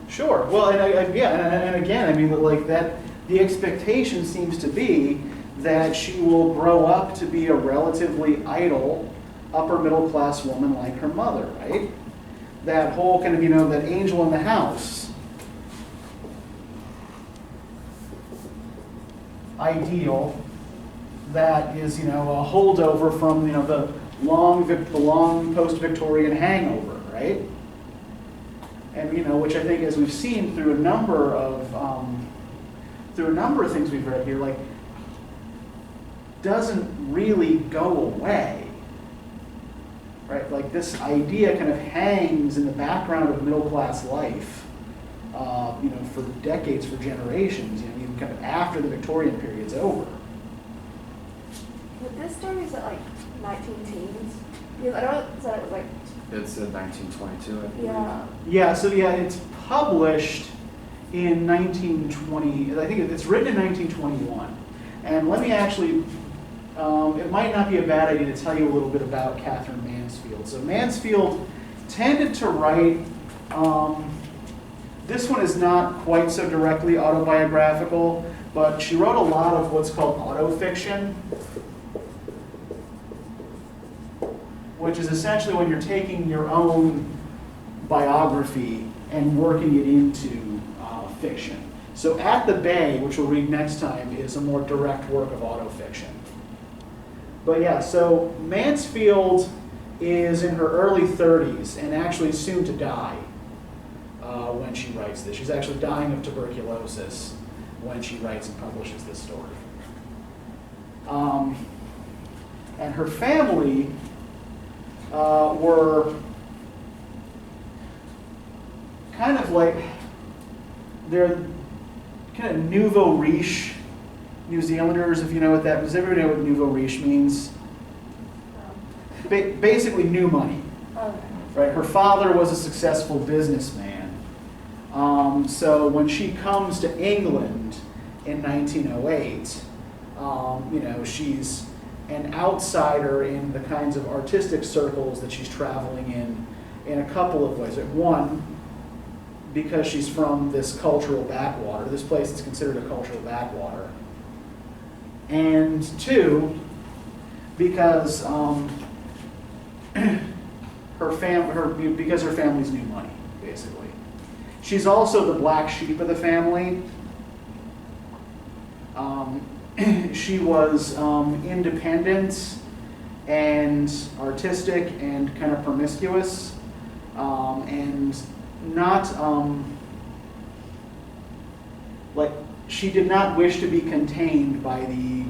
sure. Well, and again, I mean, like that, the expectation seems to be that she will grow up to be a relatively idle, upper middle class woman like her mother, right? That whole kind of, that angel in the house ideal that is, a holdover from, the long post-Victorian hangover, right? And, which I think, as we've seen through a number of things we've read here, like, doesn't really go away, right? Like this idea kind of hangs in the background of middle class life for decades, for generations, even kind of after the Victorian period's over. But this story is at like 19 teens. Because I know it said it was like, It said 1922, I believe. yeah. Yeah, so it's published in 1920, I think it's written in 1921. And let me actually, it might not be a bad idea to tell you a little bit about Katherine Mansfield. So Mansfield tended to write, this one is not quite so directly autobiographical, but she wrote a lot of what's called autofiction, which is essentially when you're taking your own biography and working it into fiction. So At the Bay, which we'll read next time, is a more direct work of autofiction. But yeah, so Mansfield is in her early 30s and actually soon to die when she writes this. She's actually dying of tuberculosis when she writes and publishes this story. And her family were kind of like, they're kind of nouveau riche New Zealanders, if you know what that, does everybody know what nouveau riche means? Basically new money, Okay. right? Her father was a successful businessman. So when she comes to England in 1908, she's an outsider in the kinds of artistic circles that she's traveling in a couple of ways. One, because she's from this cultural backwater, this place is considered a cultural backwater. And two, because because her family's new money, basically. She's also the black sheep of the family. She was independent and artistic and kind of promiscuous, and not she did not wish to be contained by the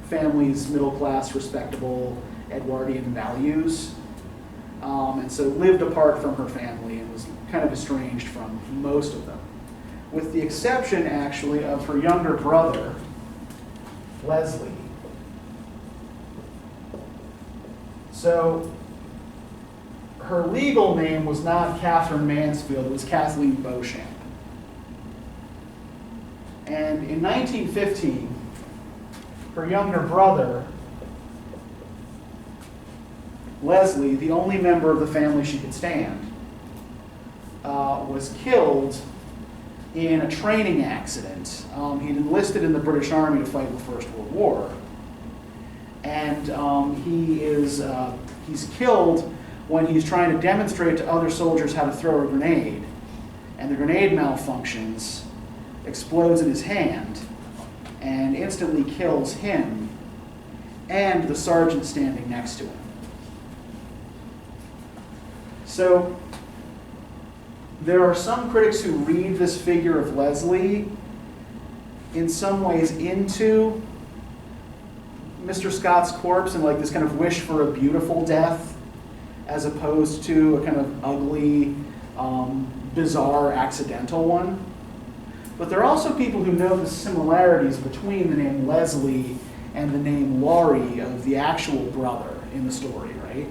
family's middle-class, respectable Edwardian values, and so lived apart from her family and was kind of estranged from most of them, with the exception, actually, of her younger brother, Leslie. So her legal name was not Katherine Mansfield, it was Kathleen Beauchamp. And in 1915, her younger brother, Leslie, the only member of the family she could stand, was killed in a training accident. He'd enlisted in the British Army to fight in the First World War. And he's killed when he's trying to demonstrate to other soldiers how to throw a grenade. And the grenade malfunctions, explodes in his hand, and instantly kills him and the sergeant standing next to him. So there are some critics who read this figure of Leslie in some ways into Mr. Scott's corpse and like this kind of wish for a beautiful death as opposed to a kind of ugly, bizarre, accidental one. But there are also people who know the similarities between the name Leslie and the name Laurie of the actual brother in the story, right?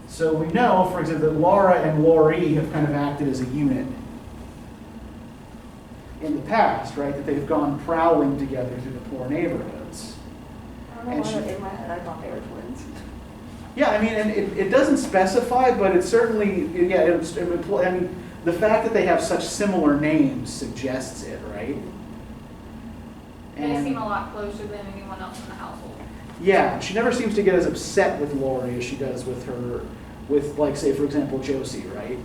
So we know, for example, that Laura and Laurie have kind of acted as a unit in the past, right? That they've gone prowling together through the poor neighborhoods. I don't know why, but in my head I thought they were twins. Yeah, I mean, and it doesn't specify, but it certainly, yeah, I mean, the fact that they have such similar names suggests it, right? They seem a lot closer than anyone else in the household. Yeah, she never seems to get as upset with Laurie as she does with her, with, like, say, for example, Josie, right?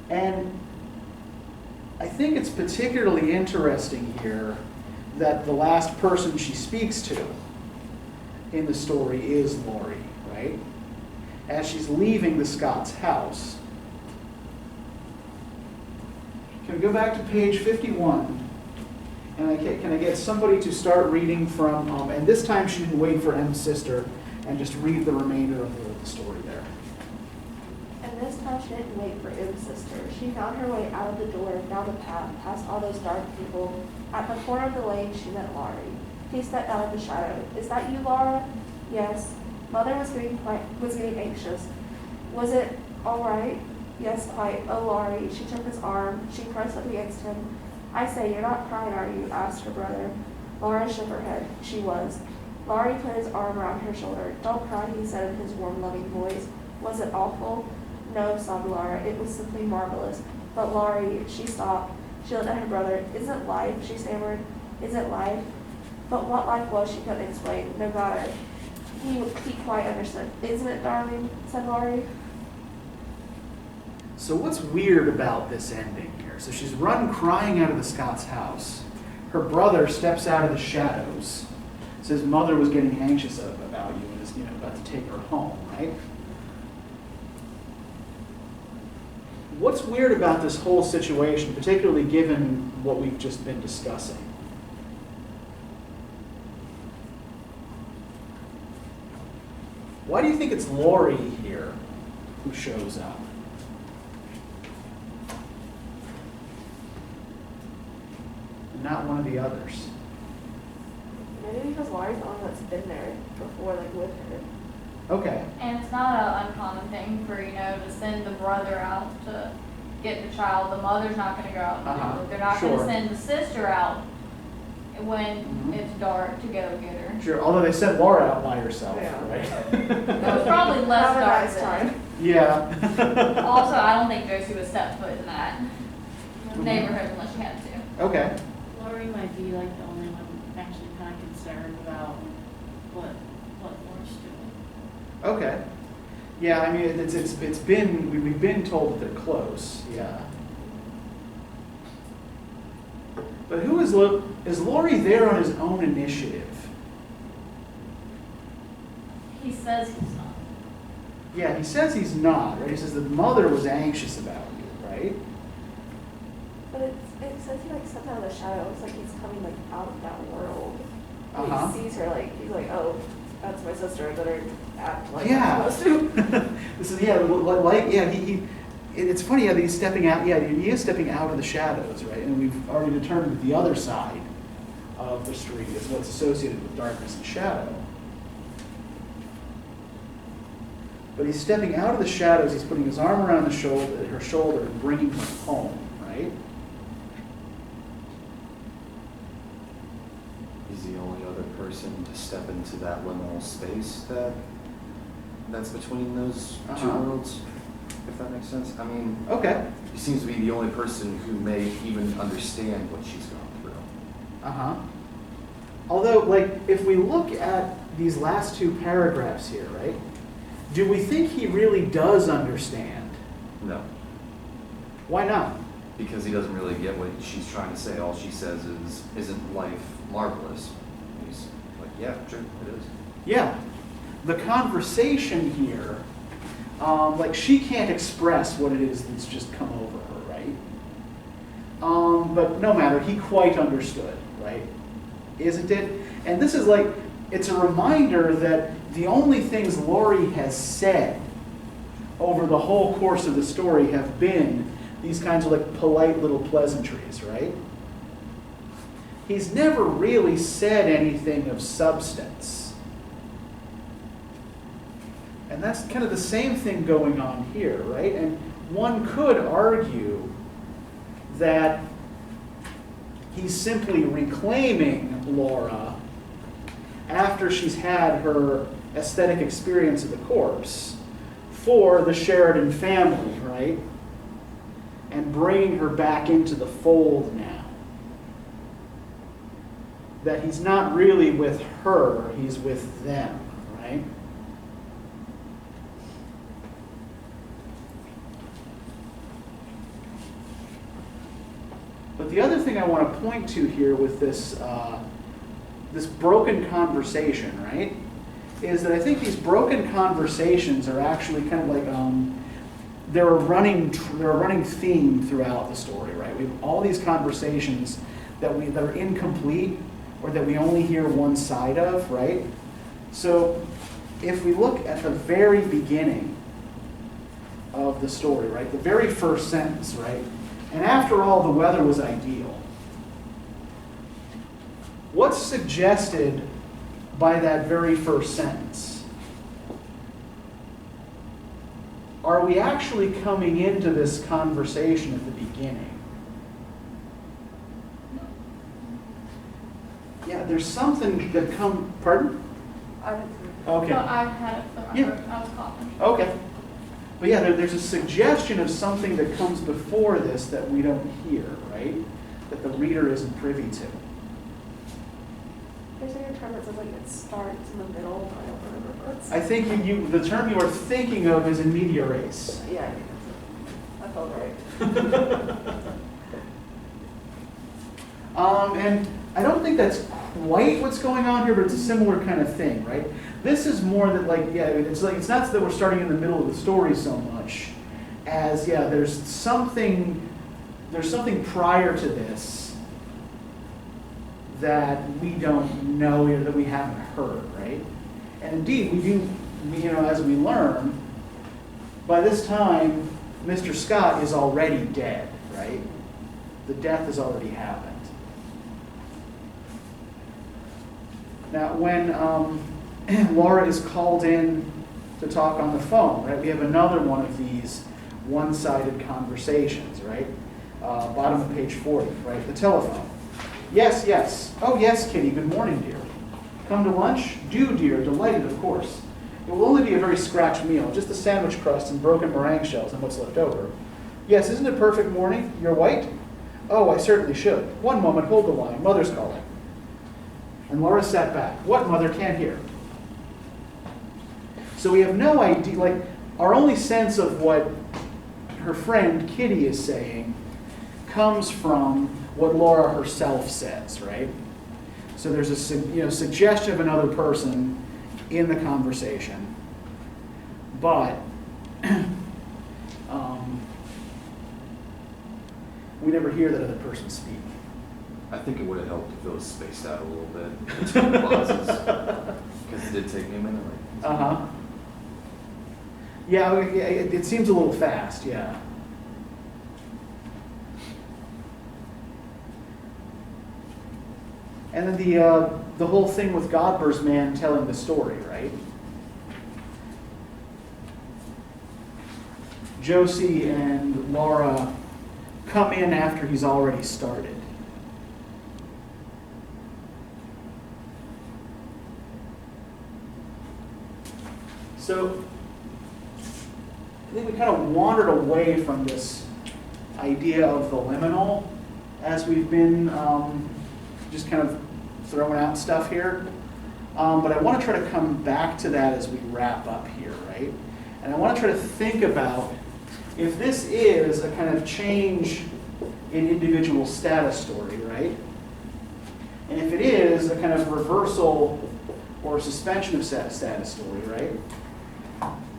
And I think it's particularly interesting here that the last person she speaks to in the story is Laurie, right? As she's leaving the Scots' house. Can we go back to page 51? And can I get somebody to start reading from, and this time she didn't wait for M's sister, and just read the remainder of the story there. And this time she didn't wait for M's sister. She found her way out of the door, down the path, past all those dark people. At the corner of the lane, she met Laurie. He stepped out of the shadow. "Is that you, Laura?" "Yes." Mother was getting anxious. "Was it all right?" "Yes, quite." "Oh, Laurie." She took his arm. She pressed up against him. "I say, you're not crying, are you?" asked her brother. Laura shook her head. She was. Laurie put his arm around her shoulder. "Don't cry," he said in his warm, loving voice. "Was it awful?" "No," sobbed Laura. "It was simply marvelous." "But Laurie," she stopped. She looked at her brother. "Isn't life?" she stammered. "Isn't life?" But what life was, she couldn't explain. No matter. He quite understood. "Isn't it, darling?" said Laurie. So what's weird about this ending here? So she's run crying out of the Scots house. Her brother steps out of the shadows. Says mother was getting anxious about you and is about to take her home, right? What's weird about this whole situation, particularly given what we've just been discussing? Why do you think it's Laurie here who shows up? And not one of the others. Maybe because Laurie's the one that's been there before, like with her. Okay. And it's not an uncommon thing for, to send the brother out to get the child. The mother's not going to go out and do it. They're not going to Sure. send the sister out when Mhm. it's dark to go get her. Sure, although they sent Laura out by herself, Yeah. right? It was probably less Have a dark nice then. time. Yeah. Also, I don't think Josie would step foot in that Mhm. neighborhood unless she had to. Okay. Lori might be like the only one actually kind of concerned about what Laura's doing. Okay. Yeah, I mean, it's been, we've been told that they're close, yeah. But who is Laurie there on his own initiative? He says he's not. Yeah, he says he's not, right? He says the mother was anxious about you, right? But it says he like stepped out of the shadow. It's like he's coming like out of that world. Uh-huh. He sees her he's like, "Oh, that's my sister. I better act like Yeah. I'm supposed to." This is, it's funny how he's stepping out, he is stepping out of the shadows, right? And we've already determined that the other side of the street is what's associated with darkness and shadow. But he's stepping out of the shadows, he's putting his arm around her shoulder and bringing her home, right? He's the only other person to step into that liminal space that's between those two Uh-huh. worlds, if that makes sense. I mean, Okay. he seems to be the only person who may even understand what she's gone through. Uh-huh. Although, if we look at these last two paragraphs here, right? Do we think he really does understand? No, Why not? because he doesn't really get what she's trying to say. All she says is, "Isn't life marvelous?" And he's like, "Yeah, sure, it is." Yeah. The conversation here, she can't express what it is that's just come over her, right? But no matter, he quite understood, right? Isn't it? And this is it's a reminder that the only things Laurie has said over the whole course of the story have been these kinds of polite little pleasantries, right? He's never really said anything of substance. And that's kind of the same thing going on here, right? And one could argue that he's simply reclaiming Laura after she's had her aesthetic experience of the corpse for the Sheridan family, right? And bringing her back into the fold now. That he's not really with her, he's with them, right? But the other thing I want to point to here with this this broken conversation, right, is that I think these broken conversations are actually kind of they're a running theme throughout the story, right? We have all these conversations that are incomplete or that we only hear one side of, right? So if we look at the very beginning of the story, right, the very first sentence, right, and after all, the weather was ideal. What's suggested by that very first sentence? Are we actually coming into this conversation at the beginning? Yeah, there's something that pardon? I would Okay. So I had it for my Yeah. throat. I was coughing. Okay. But yeah, there's a suggestion of something that comes before this that we don't hear, right? That the reader isn't privy to. There's like a term that says like it starts in the middle. I don't remember what it's. I think the term you are thinking of is in media res. Yeah, I think that's it. I felt right. And I don't think that's quite what's going on here, but it's a similar kind of thing, right? This is more that it's not that we're starting in the middle of the story so much as there's something prior to this that we don't know or that we haven't heard, right? And indeed, as we learn, by this time, Mr. Scott is already dead, right? The death has already happened. Now, when Laura is called in to talk on the phone, right, we have another one of these one-sided conversations, right? Bottom of page 40, right? The telephone. Yes, yes. Oh, yes, Kitty. Good morning, dear. Come to lunch? Do, dear. Delighted, of course. It will only be a very scratch meal, just a sandwich crust and broken meringue shells and what's left over. Yes, isn't it perfect morning? You're white? Oh, I certainly should. One moment, hold the line. Mother's calling. And Laura sat back. What, Mother? Can't hear. So we have no idea, our only sense of what her friend Kitty is saying comes from what Laura herself says, right? So there's a suggestion of another person in the conversation, but we never hear that other person speak. I think it would have helped if it was spaced out a little bit between pauses, because it did take me a minute. Yeah, it seems a little fast, yeah. And then the whole thing with Godber's man telling the story, right? Josie and Laura come in after he's already started. So I think we kind of wandered away from this idea of the liminal as we've been just kind of throwing out stuff here. But I want to try to come back to that as we wrap up here, right? And I want to try to think about if this is a kind of change in individual status story, right? And if it is a kind of reversal or suspension of status story, right?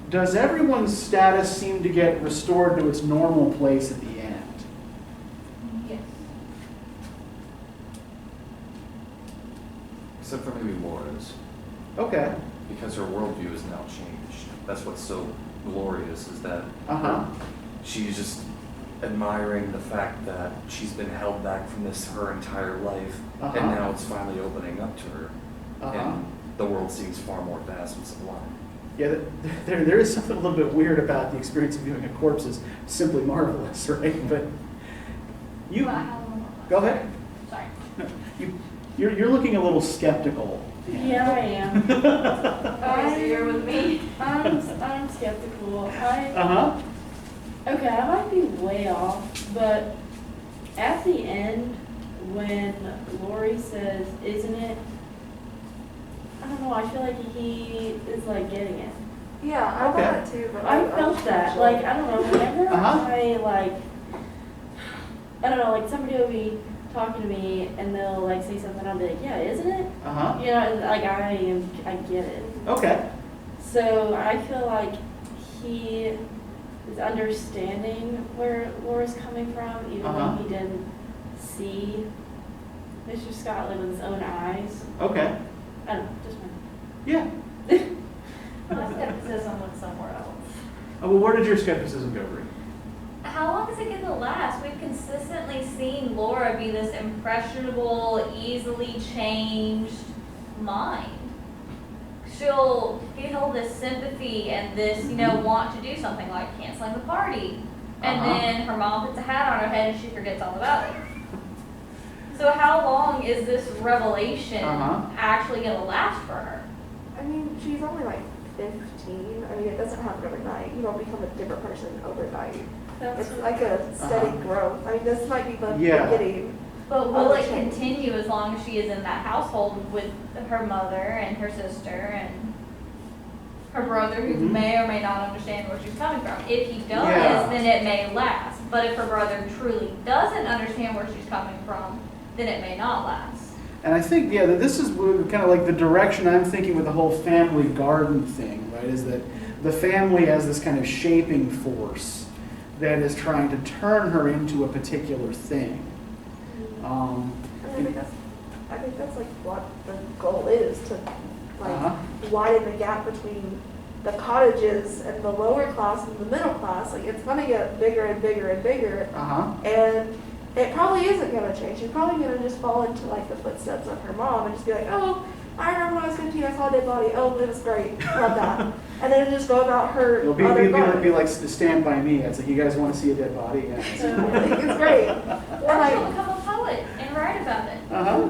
Does everyone's status seem to get restored to its normal place at the end? Yes. Except for maybe Laura's, Okay. because her worldview has now changed. That's what's so glorious, is that she's just admiring the fact that she's been held back from this her entire life, and now it's finally opening up to her, and the world seems far more vast and sublime. Yeah, there is something a little bit weird about the experience of viewing a corpse is simply marvelous, right? But you, But I have one more go question. ahead. Sorry. You're looking a little skeptical. Yeah, I am. Okay, so you're with me. I'm skeptical. Uh-huh. Okay, I might be way off, but at the end, when Lori says, "Isn't it?" I don't know. I feel like he is like getting it. Yeah, I thought Okay. that too. But I felt that. Like, I don't know. Whenever I don't know. Like somebody will be talking to me and they'll like say something. I'll be like, "Yeah, isn't it?" Uh-huh. You know, and, like I get it. Okay. So I feel like he is understanding where Laura's coming from, even though he didn't see Mr. Scott like with his own eyes. Okay. I don't know, just my. Yeah. skepticism went somewhere else. Oh, well, where did your skepticism go, Brie? How long is it going to last? We've consistently seen Laura be this impressionable, easily changed mind. She'll feel this sympathy and this, want to do something like canceling the party. And then her mom puts a hat on her head and she forgets all about it. So how long is this revelation actually going to last for her? I mean, she's only like 15. I mean, it doesn't happen overnight. You don't become a different person overnight. It's like a steady growth. I mean, this might be the beginning. But will it continue as long as she is in that household with her mother and her sister and her brother, who may or may not understand where she's coming from? If he does, then it may last. But if her brother truly doesn't understand where she's coming from, then it may not last. And I think, that this is kind of like the direction I'm thinking with the whole family garden thing, right? Is that the family has this kind of shaping force that is trying to turn her into a particular thing. I think that's like what the goal is, to widen the gap between the cottages and the lower class and the middle class. Like, it's gonna get bigger and bigger and bigger, and it probably isn't gonna change. She's probably gonna just fall into like the footsteps of her mom and just be like, oh, I remember when I was 15, I saw a dead body. Oh, it was great. Love that. And then just go about her. It'll be like Stand By Me. It's like, you guys want to see a dead body? Yeah. It's great. Or she'll become a poet and write about it.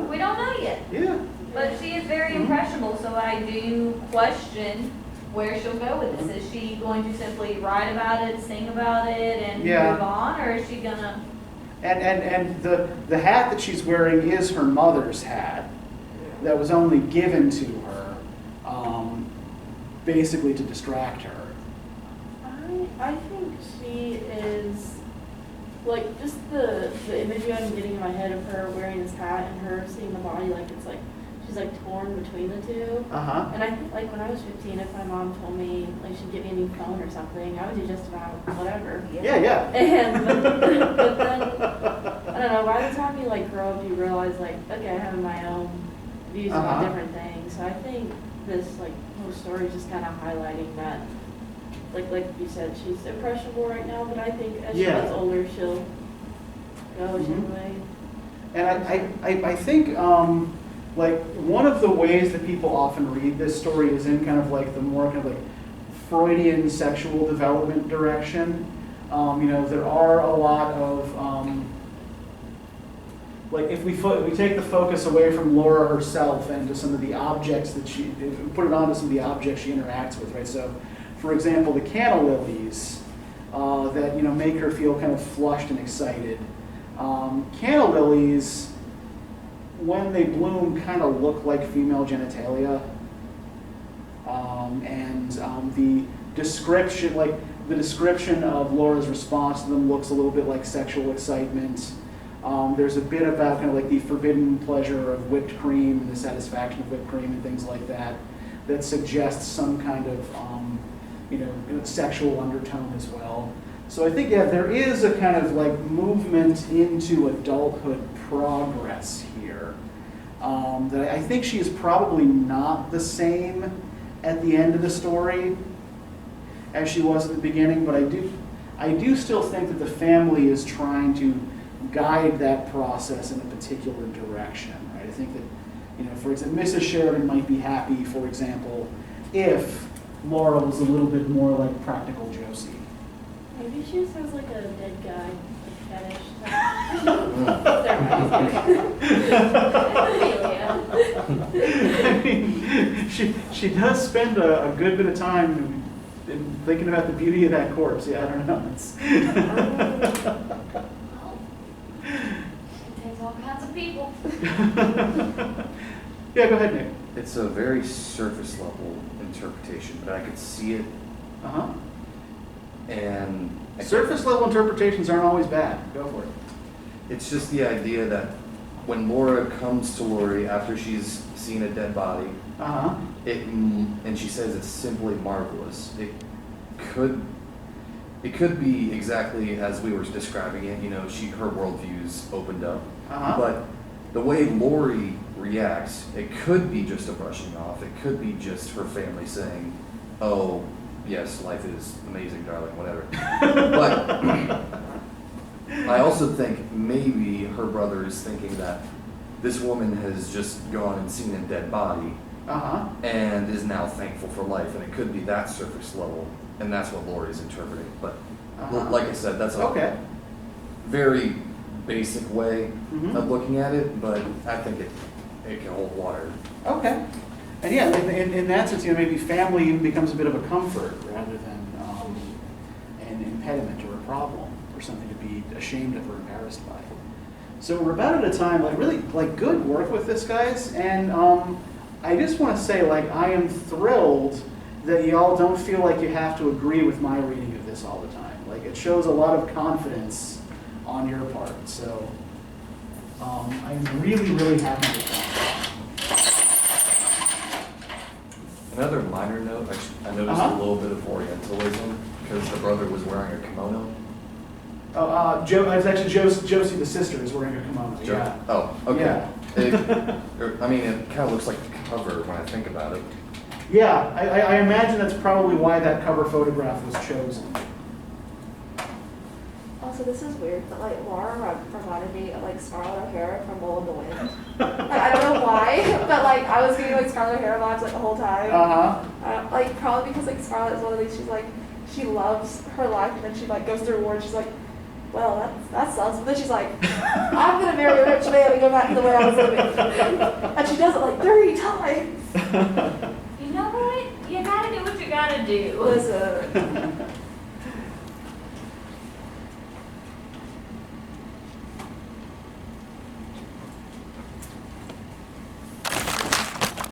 We don't know yet. Yeah. But she is very impressionable, so I do question where she'll go with this. Is she going to simply write about it, sing about it, and move on, or is she gonna? And the hat that she's wearing is her mother's hat. That was only given to her, basically to distract her. I think she is, like, just the imagery I'm getting in my head of her wearing this hat and her seeing the body, like, it's like she's like torn between the two. And I think, like, when I was 15, if my mom told me like she'd get me a new phone or something, I would do just about whatever. Yeah. And but then I don't know. By the time you like grow up, you realize like, okay, I have my own views about different things. So I think this like whole story is just kind of highlighting that, like you said, she's impressionable right now, but I think as she gets older, she'll go her way. And I think like one of the ways that people often read this story is in kind of like the more kind of like Freudian sexual development direction. There are a lot of like if we take the focus away from Laura herself and to some of the objects that put it onto some of the objects she interacts with, right? So, for example, the canna lilies that make her feel kind of flushed and excited. Canna lilies, when they bloom, kind of look like female genitalia, and the description of Laura's response to them looks a little bit like sexual excitement. There's a bit about kind of like the forbidden pleasure of whipped cream and the satisfaction of whipped cream and things like that suggests some kind of sexual undertone as well. So I think there is a kind of like movement into adulthood progress here. That I think she is probably not the same at the end of the story as she was at the beginning, but I do still think that the family is trying to guide that process in a particular direction, right? I think that, for example, Mrs. Sheridan might be happy, for example, if Laura was a little bit more like practical Josie. Maybe she just has like a dead guy fetish. I mean, she does spend a good bit of time thinking about the beauty of that corpse. Yeah, I don't know. It takes all kinds of people. Yeah, go ahead, Nick. It's a very surface level interpretation, but I could see it. And Surface level interpretations aren't always bad. Go for it. it's just the idea that when Laura comes to Lori after she's seen a dead body, and she says it's simply marvelous. It could be exactly as we were describing it. Her worldview's opened up, but the way Lori reacts, it could be just a brushing off. It could be just her family saying, "Oh, yes, life is amazing, darling, whatever. But I also think maybe her brother is thinking that this woman has just gone and seen a dead body Uh-huh. and is now thankful for life, and it could be that surface level, and that's what Lori's interpreting. But like I said, that's a Okay. very basic way Mhm. of looking at it, but I think it can hold water. Okay. And yeah, in that sense, maybe family becomes a bit of a comfort rather than an impediment or a problem or something to be ashamed of or embarrassed by. So we're about at a time, really good work with this, guys. And I just want to say, I am thrilled that y'all don't feel like you have to agree with my reading of this all the time. It shows a lot of confidence on your part. So I'm really, really happy with that. Another minor note, I noticed a little bit of Orientalism because the brother was wearing a kimono. Oh, it's actually Josie, the sister, is wearing a kimono. Yeah. Oh, okay. Yeah. It kind of looks like the cover when I think about it. Yeah, I imagine that's probably why that cover photograph was chosen. Also, this is weird, but Laura reminded me of Scarlett O'Hara from Will of the Wind. I don't know why, but I was getting Scarlett O'Hara vibes the whole time. Uh-huh. Probably because Scarlett is one of these. She loves her life, and then she goes through war. And she's like, well, that sucks. But then she's like, I'm gonna marry a rich man and go back to the way I was living. And she does it 30 times. You know what? You gotta do what you gotta do. Listen.